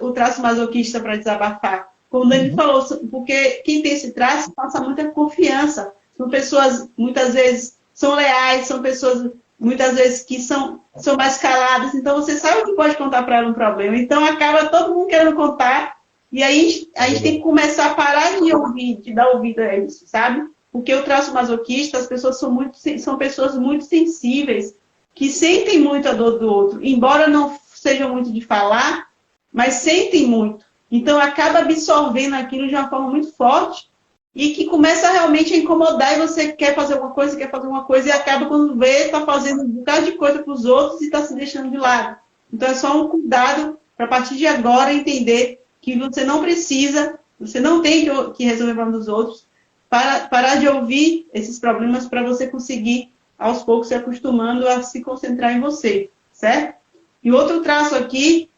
o traço masoquista para desabafar, como o Dani falou, porque quem tem esse traço passa muita confiança. São pessoas, muitas vezes, são leais, são pessoas, muitas vezes, que são mais caladas. Então, você sabe que pode contar para ela um problema. Então, acaba todo mundo querendo contar. E aí, a gente tem que começar a parar de ouvir, de dar ouvido a isso, sabe? Porque o traço masoquista, as pessoas são pessoas muito sensíveis, que sentem muito a dor do outro, embora não sejam muito de falar, mas sentem muito. Então, acaba absorvendo aquilo de uma forma muito forte e que começa realmente a incomodar e você quer fazer alguma coisa e acaba, quando vê, está fazendo um bocado de coisa para os outros e está se deixando de lado. Então, é só um cuidado para, a partir de agora, entender que você não precisa, você não tem que resolver o problema dos outros, parar de ouvir esses problemas para você conseguir, aos poucos, se acostumando a se concentrar em você, certo? E outro traço aqui,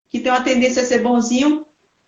que tem uma tendência a ser bonzinho,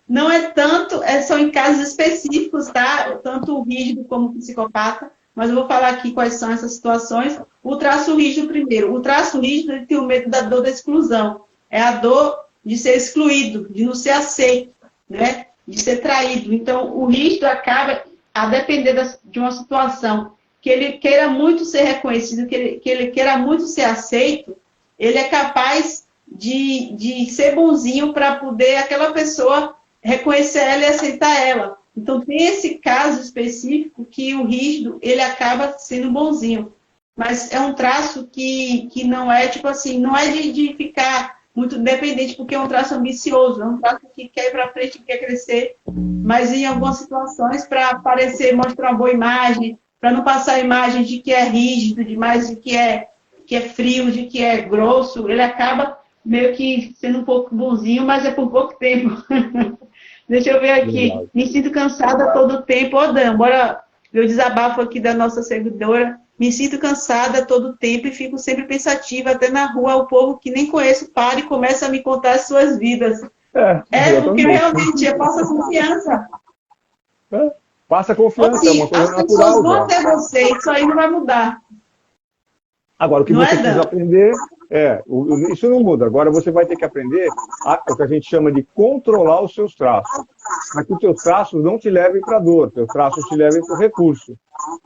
não é tanto, são em casos específicos, tá? Tanto o rígido como o psicopata, mas eu vou falar aqui quais são essas situações. O traço rígido primeiro. O traço rígido, ele tem o medo da dor da exclusão. É a dor de ser excluído, de não ser aceito, né? De ser traído. Então, o rígido acaba, a depender de uma situação que ele queira muito ser reconhecido, que ele queira muito ser aceito, ele é capaz de ser bonzinho para poder aquela pessoa reconhecer ela e aceitar ela. Então, tem esse caso específico que o rígido, ele acaba sendo bonzinho. Mas é um traço que não é, tipo assim, não é de ficar muito dependente, porque é um traço ambicioso, é um traço que quer ir para frente, que quer crescer, mas em algumas situações, para aparecer, mostrar uma boa imagem, para não passar a imagem de que é rígido demais, de que é frio, de que é grosso, ele acaba meio que sendo um pouco bonzinho, mas é por pouco tempo. Deixa eu ver aqui. Verdade. Me sinto cansada todo o tempo. Dan, bora ver o desabafo aqui da nossa seguidora. Me sinto cansada todo o tempo e fico sempre pensativa. Até na rua, o povo que nem conheço para e começa a me contar as suas vidas. Porque realmente passa confiança. Passa confiança, assim, é uma coisa natural. As pessoas vão até você, isso aí não vai mudar. Agora, o que Não você é, precisa Dan? aprender isso não muda. Agora você vai ter que aprender o que a gente chama de controlar os seus traços. Para que os seus traços não te levem para a dor, os seus traços te levem para o recurso.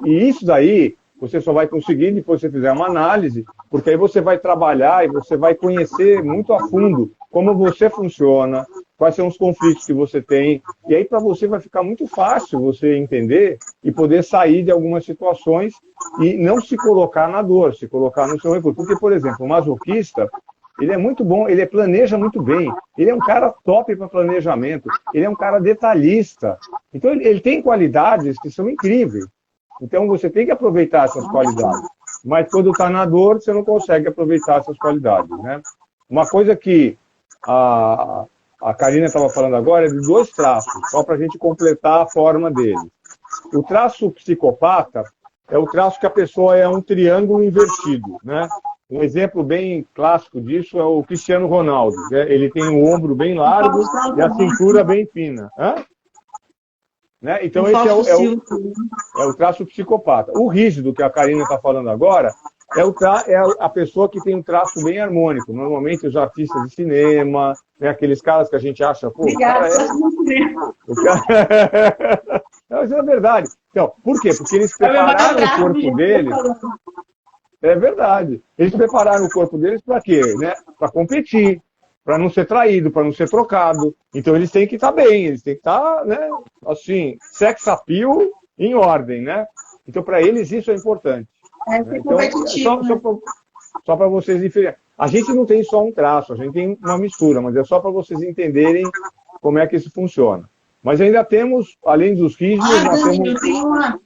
E isso daí você só vai conseguir depois que você fizer uma análise, porque aí você vai trabalhar e você vai conhecer muito a fundo como você funciona, quais são os conflitos que você tem. E aí para você vai ficar muito fácil você entender e poder sair de algumas situações e não se colocar na dor, se colocar no seu recurso. Porque, por exemplo, o masoquista, ele é muito bom, ele planeja muito bem, ele é um cara top para planejamento, ele é um cara detalhista. Então, ele tem qualidades que são incríveis. Então, você tem que aproveitar essas qualidades. Mas quando está na dor, você não consegue aproveitar essas qualidades, né? Uma coisa que a Karina estava falando agora é de 2 traços, só para a gente completar a forma dele. O traço psicopata é o traço que a pessoa é um triângulo invertido, né? Um exemplo bem clássico disso é o Cristiano Ronaldo, né? Ele tem um ombro bem largo e a cintura bem fina. Né? Então, esse é o traço psicopata. O rígido, que a Karina está falando agora, é a pessoa que tem um traço bem harmônico. Normalmente, os artistas de cinema, né? Aqueles caras que a gente acha... Pô, Obrigada. Não, isso é verdade. Então, por quê? Porque eles prepararam o corpo deles... É verdade. Eles prepararam o corpo deles para quê? Né? Para competir, para não ser traído, para não ser trocado. Então eles têm que estar bem, eles têm que estar, né, assim, sex appeal em ordem, né? Então para eles isso é importante. Né? Então, só para vocês entenderem. A gente não tem só um traço, a gente tem uma mistura, mas é só para vocês entenderem como é que isso funciona. Mas ainda temos, além dos rígidos, nós temos... Eu tenho uma...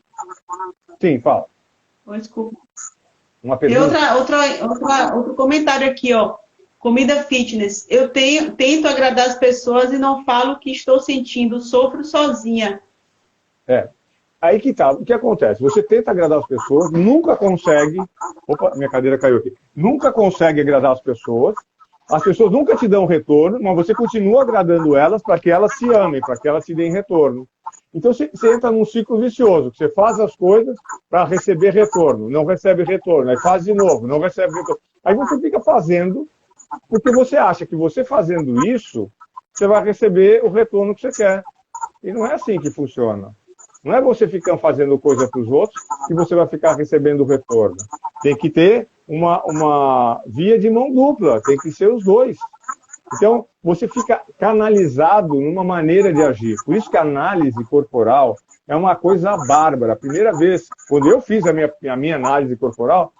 Sim, fala. Desculpa. Uma pergunta. Tem outro comentário aqui, ó. Comida fitness. Eu tento agradar as pessoas e não falo o que estou sentindo, sofro sozinha. Aí que tá. O que acontece? Você tenta agradar as pessoas, nunca consegue... Opa, minha cadeira caiu aqui. Nunca consegue agradar as pessoas nunca te dão retorno, mas você continua agradando elas para que elas se amem, para que elas te deem retorno. Então você entra num ciclo vicioso, que você faz as coisas para receber retorno, não recebe retorno, aí faz de novo, não recebe retorno. Aí você fica fazendo, porque você acha que você fazendo isso, você vai receber o retorno que você quer. E não é assim que funciona. Não é você ficar fazendo coisa para os outros que você vai ficar recebendo o retorno. Tem que ter uma via de mão dupla, tem que ser os dois. Então, você fica canalizado numa maneira de agir. Por isso que a análise corporal é uma coisa bárbara. A primeira vez, quando eu fiz a minha análise corporal,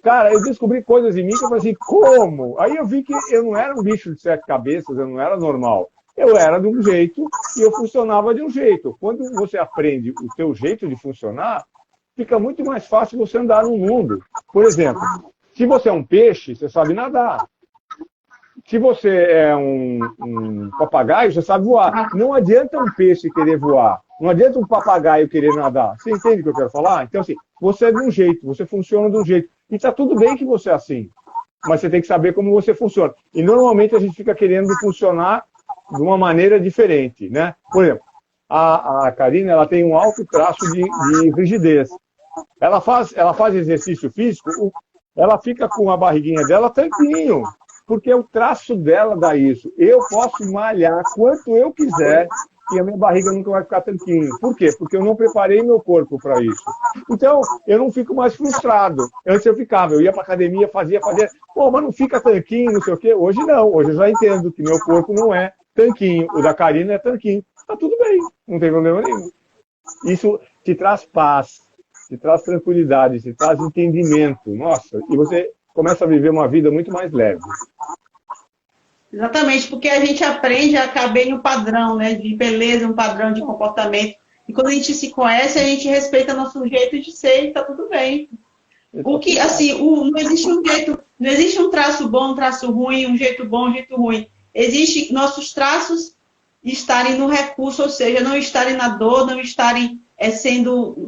cara, eu descobri coisas em mim que eu falei assim, como? Aí eu vi que eu não era um bicho de 7 cabeças, eu não era normal. Eu era de um jeito e eu funcionava de um jeito. Quando você aprende o teu jeito de funcionar, fica muito mais fácil você andar no mundo. Por exemplo, se você é um peixe, você sabe nadar. Se você é um papagaio, você sabe voar. Não adianta um peixe querer voar. Não adianta um papagaio querer nadar. Você entende o que eu quero falar? Então, assim, você é de um jeito, você funciona de um jeito. E está tudo bem que você é assim. Mas você tem que saber como você funciona. E normalmente a gente fica querendo funcionar de uma maneira diferente, né? Por exemplo, a Karina, ela tem um alto traço de rigidez. Ela faz exercício físico, ela fica com a barriguinha dela tanquinho, porque o traço dela dá isso. Eu posso malhar quanto eu quiser e a minha barriga nunca vai ficar tanquinho. Por quê? Porque eu não preparei meu corpo para isso. Então, eu não fico mais frustrado. Antes eu ia para academia, fazia, pô, mas não fica tanquinho, não sei o quê. Hoje não, hoje eu já entendo que meu corpo não é tanquinho, o da Karina é tanquinho. Tá tudo bem, não tem problema nenhum. Isso te traz paz, te traz tranquilidade, te traz entendimento. Nossa, e você começa a viver uma vida muito mais leve. Exatamente, porque a gente aprende a caber em um padrão, né, de beleza, um padrão de comportamento. E quando a gente se conhece, a gente respeita nosso jeito de ser e tá tudo bem. O que, assim, não existe um jeito, não existe um traço bom, um traço ruim, um jeito bom, um jeito ruim. Existem nossos traços estarem no recurso, ou seja, não estarem na dor, não estarem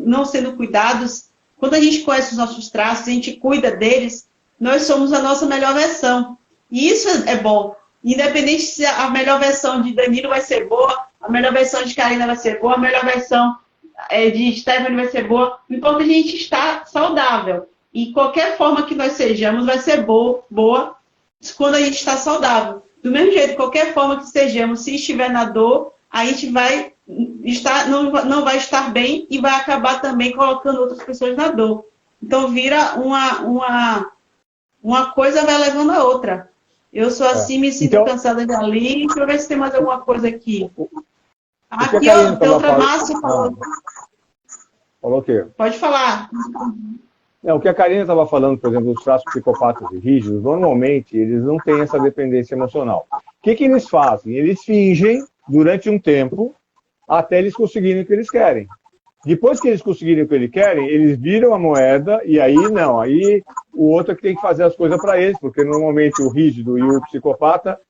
não sendo cuidados. Quando a gente conhece os nossos traços, a gente cuida deles, nós somos a nossa melhor versão. E isso é bom. Independente se a melhor versão de Danilo vai ser boa, a melhor versão de Karina vai ser boa, a melhor versão de Stephanie vai ser boa, o importante é a gente estar saudável. E qualquer forma que nós sejamos vai ser boa quando a gente está saudável. Do mesmo jeito, qualquer forma que sejamos, se estiver na dor, a gente vai não vai estar bem e vai acabar também colocando outras pessoas na dor. Então vira uma coisa vai levando a outra. Eu sou assim, me sinto cansada de ali. Deixa eu ver se tem mais alguma coisa aqui. Aqui, ó, tem outra massa. Falou o quê? Pode falar. O que a Karina estava falando, por exemplo, dos traços psicopatas e rígidos, normalmente eles não têm essa dependência emocional. O que eles fazem? Eles fingem durante um tempo até eles conseguirem o que eles querem. Depois que eles conseguirem o que eles querem, eles viram a moeda e aí não, aí o outro é que tem que fazer as coisas para eles, porque normalmente o rígido e o psicopata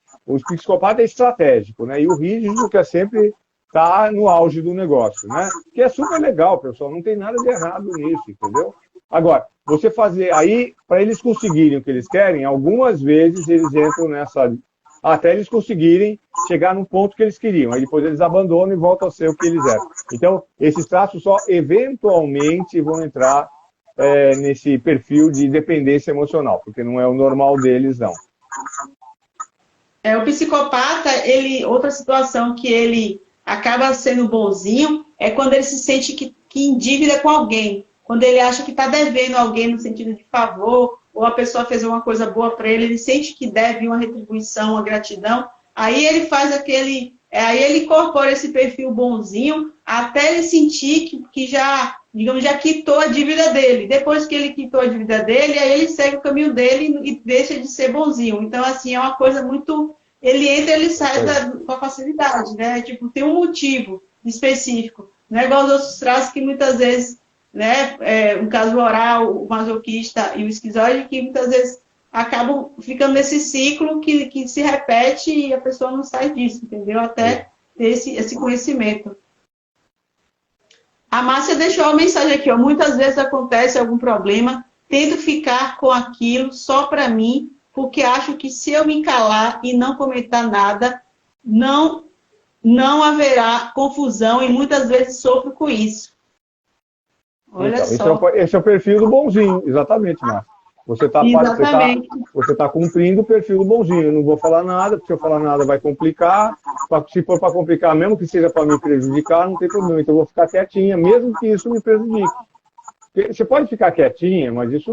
é estratégico, né? E o rígido quer sempre estar no auge do negócio, né? Que é super legal, pessoal, não tem nada de errado nisso, entendeu? Agora, você fazer aí, para eles conseguirem o que eles querem, algumas vezes eles entram nessa... até eles conseguirem chegar no ponto que eles queriam. Aí depois eles abandonam e voltam a ser o que eles eram. Então, esses traços só eventualmente vão entrar nesse perfil de dependência emocional, porque não é o normal deles, não. O psicopata, outra situação que ele acaba sendo bonzinho é quando ele se sente que em dívida com alguém. Quando ele acha que está devendo alguém no sentido de favor, ou a pessoa fez uma coisa boa para ele sente que deve uma retribuição, uma gratidão, aí ele faz aí ele incorpora esse perfil bonzinho até ele sentir que já, digamos, já quitou a dívida dele. Depois que ele quitou a dívida dele, aí ele segue o caminho dele e deixa de ser bonzinho. Então, assim, é uma coisa muito... Ele entra e ele sai com a facilidade, né? Tipo, tem um motivo específico. Não é igual aos outros traços que muitas vezes... né? No caso oral, o masoquista e o esquizoide, que muitas vezes acabam ficando nesse ciclo que se repete e a pessoa não sai disso, entendeu? Até ter esse conhecimento. A Márcia deixou uma mensagem aqui, ó. Muitas vezes acontece algum problema, tento ficar com aquilo só para mim, porque acho que se eu me calar e não comentar nada, não haverá confusão e muitas vezes sofro com isso. Olha só. Então, esse é o perfil do bonzinho, exatamente, Márcia. Você está cumprindo o perfil do bonzinho. Eu não vou falar nada, porque se eu falar nada vai complicar. Se for para complicar, mesmo que seja para me prejudicar, não tem problema. Então eu vou ficar quietinha, mesmo que isso me prejudique. Você pode ficar quietinha, mas isso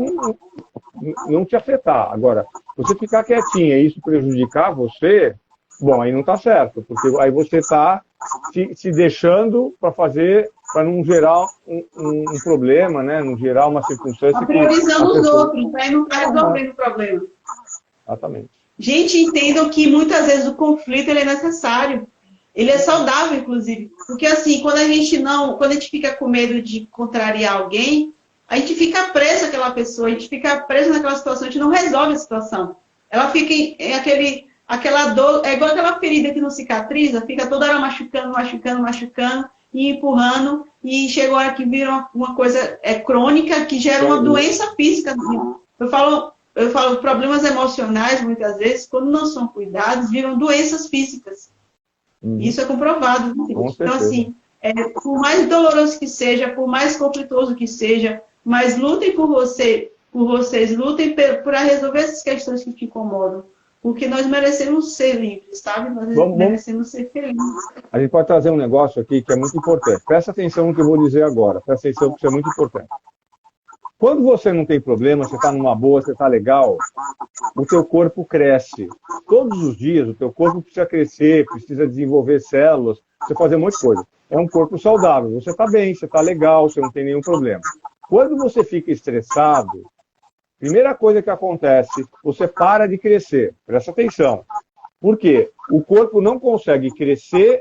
não te afetar. Agora, você ficar quietinha e isso prejudicar você, bom, aí não está certo, porque aí você está se deixando para não gerar um problema, né? Não gerar uma circunstância... A priorizando os outros, aí não está resolvendo o problema. Exatamente. Gente, entendam que muitas vezes o conflito ele é necessário. Ele é saudável, inclusive. Porque assim, quando a gente fica com medo de contrariar alguém, a gente fica preso àquela pessoa, a gente fica preso naquela situação, a gente não resolve a situação. Ela fica aquela dor, é igual aquela ferida que não cicatriza, fica toda hora machucando e empurrando, e chega a hora que vira uma coisa crônica, que gera uma doença física. Eu falo problemas emocionais, muitas vezes, quando não são cuidados, viram doenças físicas. Isso é comprovado. Então, assim, por mais doloroso que seja, por mais conflituoso que seja, mas lutem por vocês, lutem para resolver essas questões que te incomodam. Porque nós merecemos ser livres, sabe? Nós merecemos ser felizes. A gente pode trazer um negócio aqui que é muito importante. Presta atenção no que eu vou dizer agora. Presta atenção porque isso é muito importante. Quando você não tem problema, você está numa boa, você está legal, o teu corpo cresce. Todos os dias o teu corpo precisa crescer, precisa desenvolver células, precisa fazer um monte de coisa. É um corpo saudável. Você está bem, você está legal, você não tem nenhum problema. Quando você fica estressado, primeira coisa que acontece, você para de crescer. Presta atenção. Por quê? O corpo não consegue crescer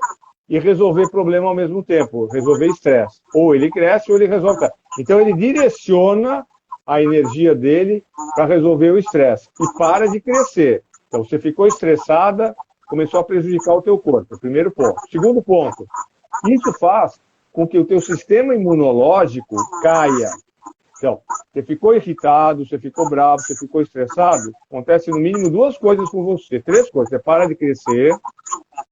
e resolver problema ao mesmo tempo, resolver estresse. Ou ele cresce ou ele resolve. Então ele direciona a energia dele para resolver o estresse e para de crescer. Então você ficou estressada, começou a prejudicar o teu corpo. Primeiro ponto. Segundo ponto, isso faz com que o teu sistema imunológico caia. Então, você ficou irritado, você ficou bravo, você ficou estressado, acontece no mínimo 2 coisas com você, 3 coisas. Você para de crescer,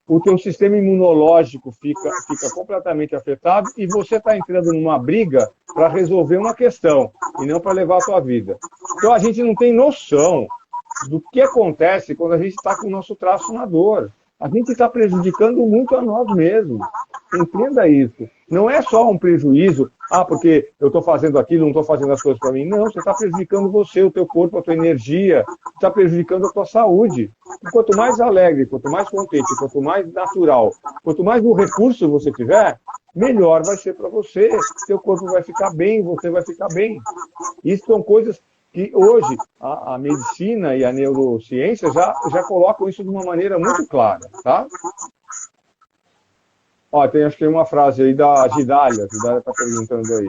o teu sistema imunológico fica completamente afetado e você está entrando numa briga para resolver uma questão e não para levar a sua vida. Então, a gente não tem noção do que acontece quando a gente está com o nosso traço na dor. A gente está prejudicando muito a nós mesmos. Entenda isso. Não é só um prejuízo, porque eu estou fazendo aquilo, não estou fazendo as coisas para mim. Não, você está prejudicando você, o teu corpo, a tua energia, está prejudicando a tua saúde. E quanto mais alegre, quanto mais contente, quanto mais natural, quanto mais no recurso você tiver, melhor vai ser para você. Teu corpo vai ficar bem, você vai ficar bem. Isso são coisas que hoje a medicina e a neurociência já colocam isso de uma maneira muito clara, tá? Ó, acho que tem uma frase aí da Gidália. A Gidália está perguntando aí.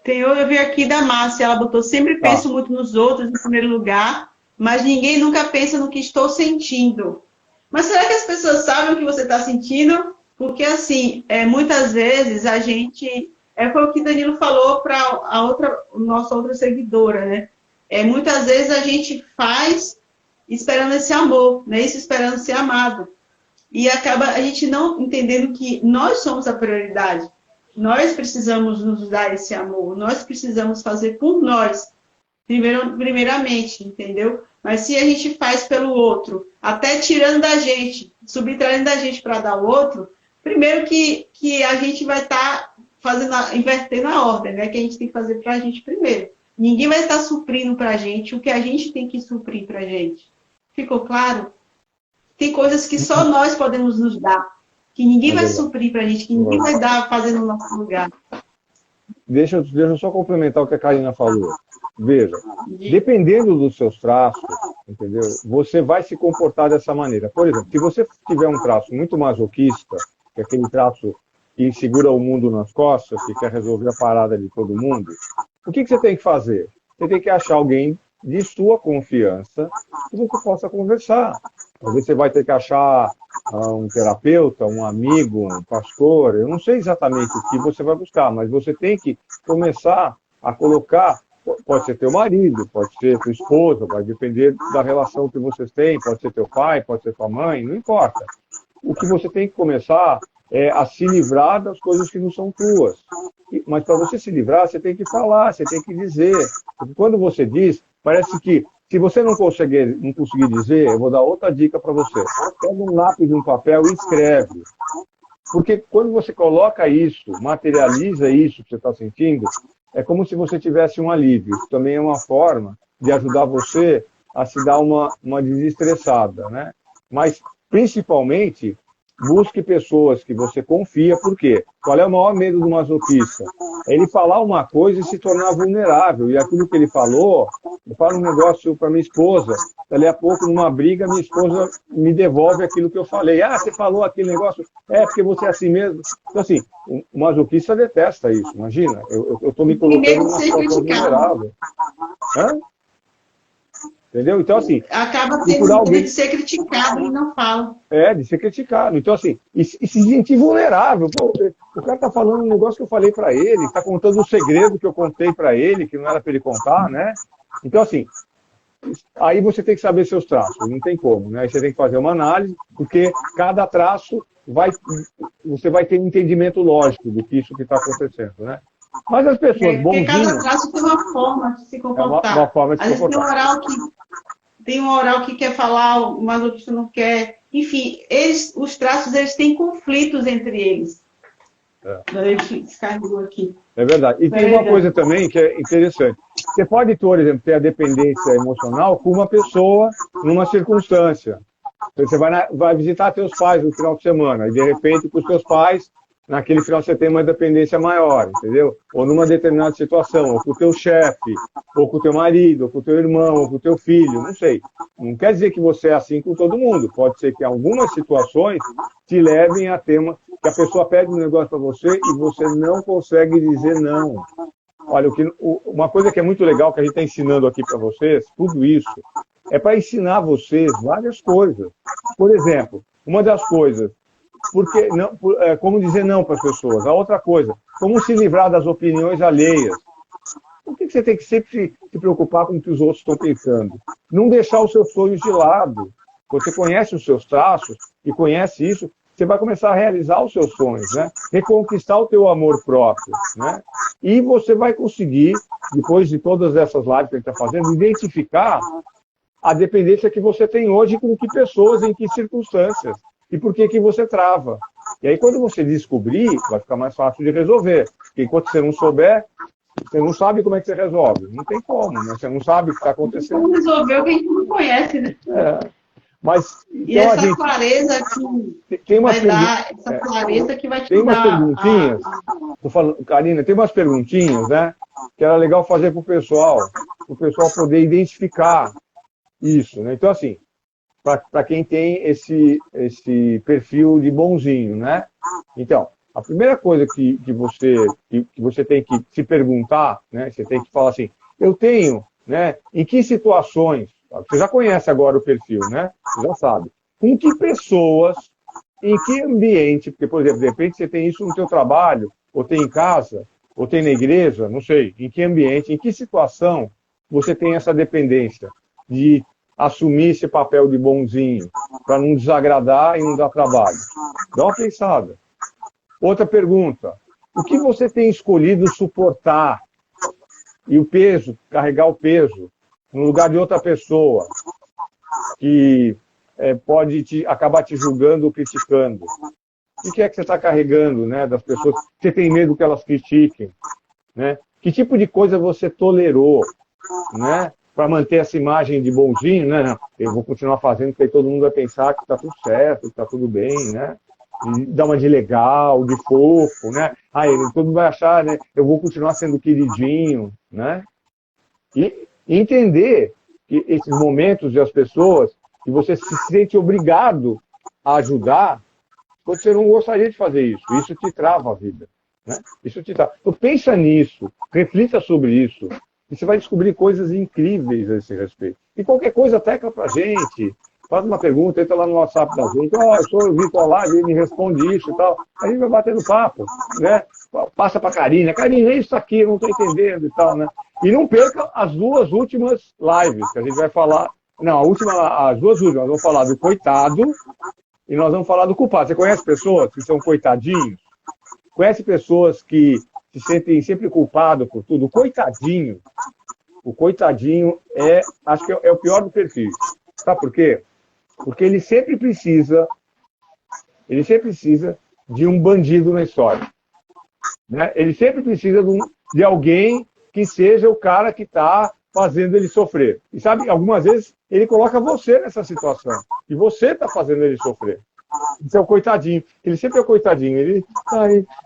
Eu vi aqui da Márcia, ela botou: sempre penso muito nos outros em primeiro lugar, mas ninguém nunca pensa no que estou sentindo. Mas será que as pessoas sabem o que você está sentindo? Porque, assim, muitas vezes a gente... foi o que Danilo falou para a nossa outra seguidora, né? Muitas vezes a gente faz esperando esse amor, né? Isso, esperando ser amado. E acaba a gente não entendendo que nós somos a prioridade. Nós precisamos nos dar esse amor. Nós precisamos fazer por nós, primeiramente, entendeu? Mas se a gente faz pelo outro, até tirando da gente, subtraindo da gente para dar ao outro, primeiro que a gente vai estar invertendo a ordem, né? Que a gente tem que fazer para a gente primeiro. Ninguém vai estar suprindo para a gente o que a gente tem que suprir para a gente. Ficou claro? Tem coisas que só nós podemos nos dar, que ninguém vai suprir para a gente, que ninguém vai dar, fazer no nosso lugar. Deixa eu só complementar o que a Karina falou. Veja, dependendo dos seus traços, entendeu? Você vai se comportar dessa maneira. Por exemplo, se você tiver um traço muito masoquista, que é aquele traço que segura o mundo nas costas, que quer resolver a parada de todo mundo, o que você tem que fazer? Você tem que achar alguém de sua confiança que você possa conversar. Às vezes você vai ter que achar um terapeuta, um amigo, um pastor. Eu não sei exatamente o que você vai buscar, mas você tem que começar a colocar, pode ser teu marido, pode ser tua esposa, vai depender da relação que vocês têm, pode ser teu pai, pode ser tua mãe, não importa. O que você tem que começar é a se livrar das coisas que não são tuas. Mas para você se livrar, você tem que falar, você tem que dizer. Porque quando você diz, parece que, se você não conseguir dizer, eu vou dar outra dica para você. Pega um lápis e um papel e escreve. Porque quando você coloca isso, materializa isso que você está sentindo, é como se você tivesse um alívio. Isso também é uma forma de ajudar você a se dar uma desestressada, né? Mas, principalmente, busque pessoas que você confia. Por quê? Qual é o maior medo do masoquista? É ele falar uma coisa e se tornar vulnerável. E aquilo que ele falou, eu falo um negócio para minha esposa, dali a pouco, numa briga, minha esposa me devolve aquilo que eu falei. Você falou aquele negócio? Porque você é assim mesmo. Então, assim, o masoquista detesta isso, imagina. Eu estou me colocando numa situação vulnerável. Entendeu? Então, assim... Acaba tendo alguém de ser criticado e não fala. De ser criticado. Então, assim, e se sentir vulnerável. Pô, o cara está falando um negócio que eu falei para ele, está contando um segredo que eu contei para ele, que não era para ele contar, né? Então, assim, aí você tem que saber seus traços, não tem como, né? Aí você tem que fazer uma análise, porque cada traço você vai ter um entendimento lógico do que isso que está acontecendo, né? Mas as pessoas bonzinhas... Porque cada traço tem uma forma de se comportar. Uma forma de se comportar. Tem um oral que quer falar, o masoquista não quer. Enfim, os traços eles têm conflitos entre eles. Ele descarregou aqui. É verdade. E tem uma coisa também que é interessante. Você pode, por exemplo, ter a dependência emocional com uma pessoa numa circunstância. Você vai visitar teus pais no final de semana e, de repente, com os teus pais, naquele final você tem uma dependência maior, entendeu? Ou numa determinada situação, ou com o teu chefe, ou com o teu marido, ou com o teu irmão, ou com o teu filho, não sei. Não quer dizer que você é assim com todo mundo. Pode ser que algumas situações te levem a ter que a pessoa pede um negócio para você e você não consegue dizer não. Olha, uma coisa que é muito legal que a gente está ensinando aqui para vocês, tudo isso, é para ensinar vocês várias coisas. Por exemplo, uma das coisas, como dizer não para as pessoas. A outra coisa, como se livrar das opiniões alheias. Por que você tem que sempre se preocupar com o que os outros estão pensando? Não deixar os seus sonhos de lado. Você conhece os seus traços e conhece isso, você vai começar a realizar os seus sonhos, né? Reconquistar o teu amor próprio, né? E você vai conseguir, depois de todas essas lives que a gente está fazendo, identificar a dependência que você tem hoje com que pessoas, em que circunstâncias e por que você trava. E aí, quando você descobrir, vai ficar mais fácil de resolver. Porque enquanto você não souber, você não sabe como é que você resolve. Não tem como, né? Você não sabe o que está acontecendo. Como resolver o que a gente não conhece, né? Mas, e então, essa clareza que tem vai dar, essa clareza que vai te tem dar... Tem umas perguntinhas, tô falando, Karina, tem umas perguntinhas, né? Que era legal fazer para o pessoal poder identificar isso, né? Então, assim, para quem tem esse perfil de bonzinho, né? Então, a primeira coisa que você tem que se perguntar, né? Você tem que falar assim, eu tenho, né? Em que situações, você já conhece agora o perfil, né? Você já sabe. Com que pessoas, em que ambiente, porque, por exemplo, de repente você tem isso no seu trabalho, ou tem em casa, ou tem na igreja, não sei, em que ambiente, em que situação você tem essa dependência de assumir esse papel de bonzinho, para não desagradar e não dar trabalho. Dá uma pensada. Outra pergunta. O que você tem escolhido suportar? E o peso, carregar o peso, no lugar de outra pessoa, que pode acabar te julgando ou criticando? O que é que você está carregando, né, das pessoas? Você tem medo que elas critiquem? Né? Que tipo de coisa você tolerou, né? Para manter essa imagem de bonzinho, né? Eu vou continuar fazendo, porque aí todo mundo vai pensar que está tudo certo, que está tudo bem, né? E dar uma de legal, de fofo, né? Aí todo mundo vai achar, né? Eu vou continuar sendo queridinho, né? E entender que esses momentos e as pessoas que você se sente obrigado a ajudar, você não gostaria de fazer isso. Isso te trava a vida, né? Isso te trava. Então pensa nisso, reflita sobre isso. E você vai descobrir coisas incríveis a esse respeito. E qualquer coisa, tecla pra gente. Faz uma pergunta, entra lá no WhatsApp da gente. Eu vi tua live, ele me responde isso e tal. A gente vai batendo papo, né? Passa pra Karina. Karina, é isso aqui, eu não estou entendendo e tal, né? E não perca as duas últimas lives, que a gente vai falar... Não, as duas últimas. Nós vamos falar do coitado e nós vamos falar do culpado. Você conhece pessoas que são coitadinhos? Conhece pessoas que se sentem sempre culpados por tudo? O coitadinho acho que é o pior do perfil. Sabe por quê? Porque ele sempre precisa de um bandido na história. Né? Ele sempre precisa de alguém que seja o cara que está fazendo ele sofrer. E sabe, algumas vezes ele coloca você nessa situação. E você está fazendo ele sofrer. Isso é o coitadinho. Ele sempre é o coitadinho. Ele,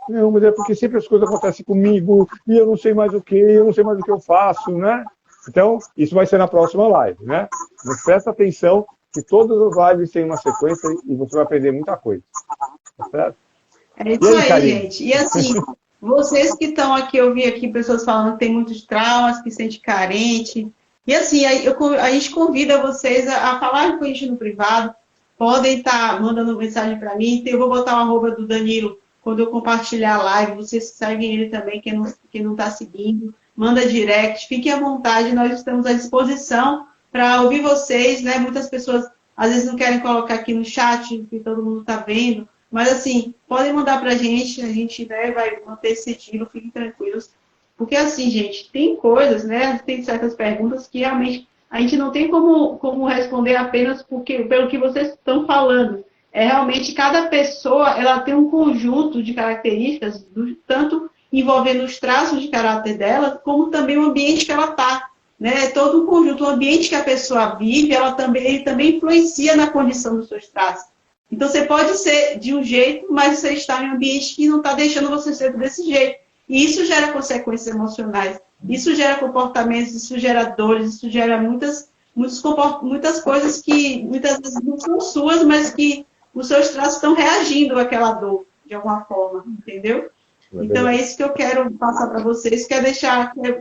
não, mas é porque sempre as coisas acontecem comigo e eu não sei mais o que, eu não sei mais o que eu faço, né? Então, isso vai ser na próxima live, né? Mas presta atenção que todas as lives têm uma sequência e você vai aprender muita coisa. Tá certo? É isso aí, gente. E assim, vocês que estão aqui, eu vi aqui pessoas falando que tem muitos traumas, que se sente carente. E assim, a gente convida vocês a falar com a gente no privado. Podem estar mandando mensagem para mim. Eu vou botar o arroba do Danilo quando eu compartilhar a live. Vocês seguem ele também, quem não está seguindo. Manda direct, fiquem à vontade. Nós estamos à disposição para ouvir vocês, né? Muitas pessoas às vezes não querem colocar aqui no chat, que todo mundo está vendo. Mas assim, podem mandar para a gente né, vai manter esse sigilo, fiquem tranquilos. Porque assim, gente, tem coisas, né? Tem certas perguntas que realmente a gente não tem como responder apenas pelo que vocês estão falando. Realmente, cada pessoa ela tem um conjunto de características, tanto envolvendo os traços de caráter dela, como também o ambiente que ela está. Né? Todo um conjunto, o ambiente que a pessoa vive, ele também influencia na condição dos seus traços. Então, você pode ser de um jeito, mas você está em um ambiente que não está deixando você ser desse jeito. E isso gera consequências emocionais. Isso gera comportamentos, isso gera dores, isso gera muitas coisas que muitas vezes não são suas, mas que os seus traços estão reagindo àquela dor, de alguma forma, entendeu? Então, é isso que eu quero passar para vocês. Quer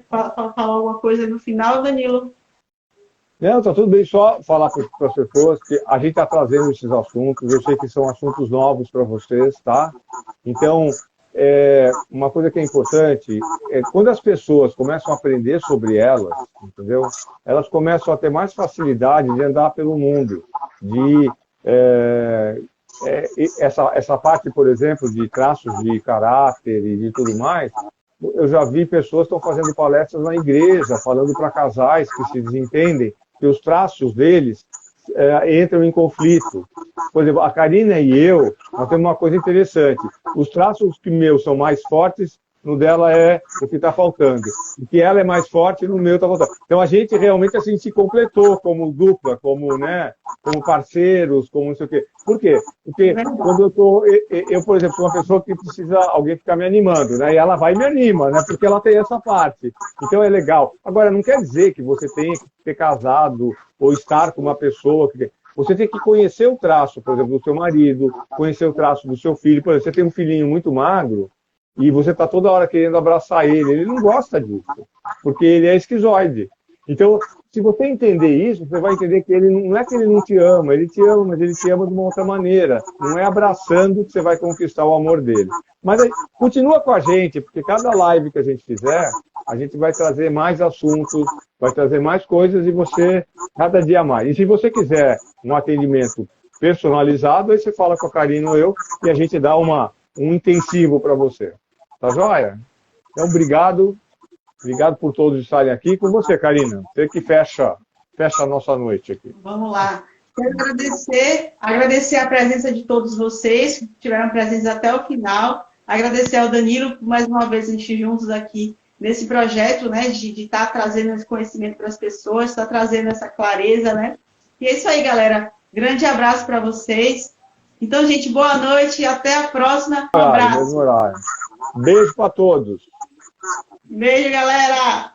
falar alguma coisa no final, Danilo? Não, está tudo bem. Só falar para as pessoas que a gente está trazendo esses assuntos. Eu sei que são assuntos novos para vocês, tá? Então, uma coisa que é importante é quando as pessoas começam a aprender sobre elas, entendeu? Elas começam a ter mais facilidade de andar pelo mundo, de essa parte, por exemplo, de traços de caráter e de tudo mais. Eu já vi pessoas que estão fazendo palestras na igreja, falando para casais que se desentendem, que os traços deles entram em conflito. Por exemplo, a Karina e eu, nós temos uma coisa interessante. Os traços que meus são mais fortes, no dela é o que está faltando. O que ela é mais forte, no meu está faltando. Então a gente realmente assim, se completou como dupla, como, né, como parceiros, como não sei o quê. Por quê? Porque quando eu, por exemplo, sou uma pessoa que precisa alguém ficar me animando, né? E ela vai e me anima, né? Porque ela tem essa parte. Então é legal. Agora, não quer dizer que você tenha que ter casado ou estar com uma pessoa que... Você tem que conhecer o traço, por exemplo, do seu marido, conhecer o traço do seu filho. Por exemplo, você tem um filhinho muito magro, e você está toda hora querendo abraçar ele não gosta disso, porque ele é esquizoide. Então, se você entender isso, você vai entender que ele não é que ele não te ama, ele te ama, mas ele te ama de uma outra maneira. Não é abraçando que você vai conquistar o amor dele. Mas aí, continua com a gente, porque cada live que a gente fizer, a gente vai trazer mais assuntos, vai trazer mais coisas e você, cada dia mais. E se você quiser um atendimento personalizado, aí você fala com a Karina ou eu, e a gente dá um intensivo para você. Tá joia? Então, obrigado. Obrigado por todos estarem aqui. Com você, Karina. Você que fecha a nossa noite aqui. Vamos lá. Quero agradecer a presença de todos vocês, que tiveram presença até o final. Agradecer ao Danilo, por mais uma vez a gente juntos aqui nesse projeto, né, de estar trazendo esse conhecimento para as pessoas, estar trazendo essa clareza, né? E é isso aí, galera. Grande abraço para vocês. Então, gente, boa noite e até a próxima. Um abraço. Beijo para todos. Beijo, galera!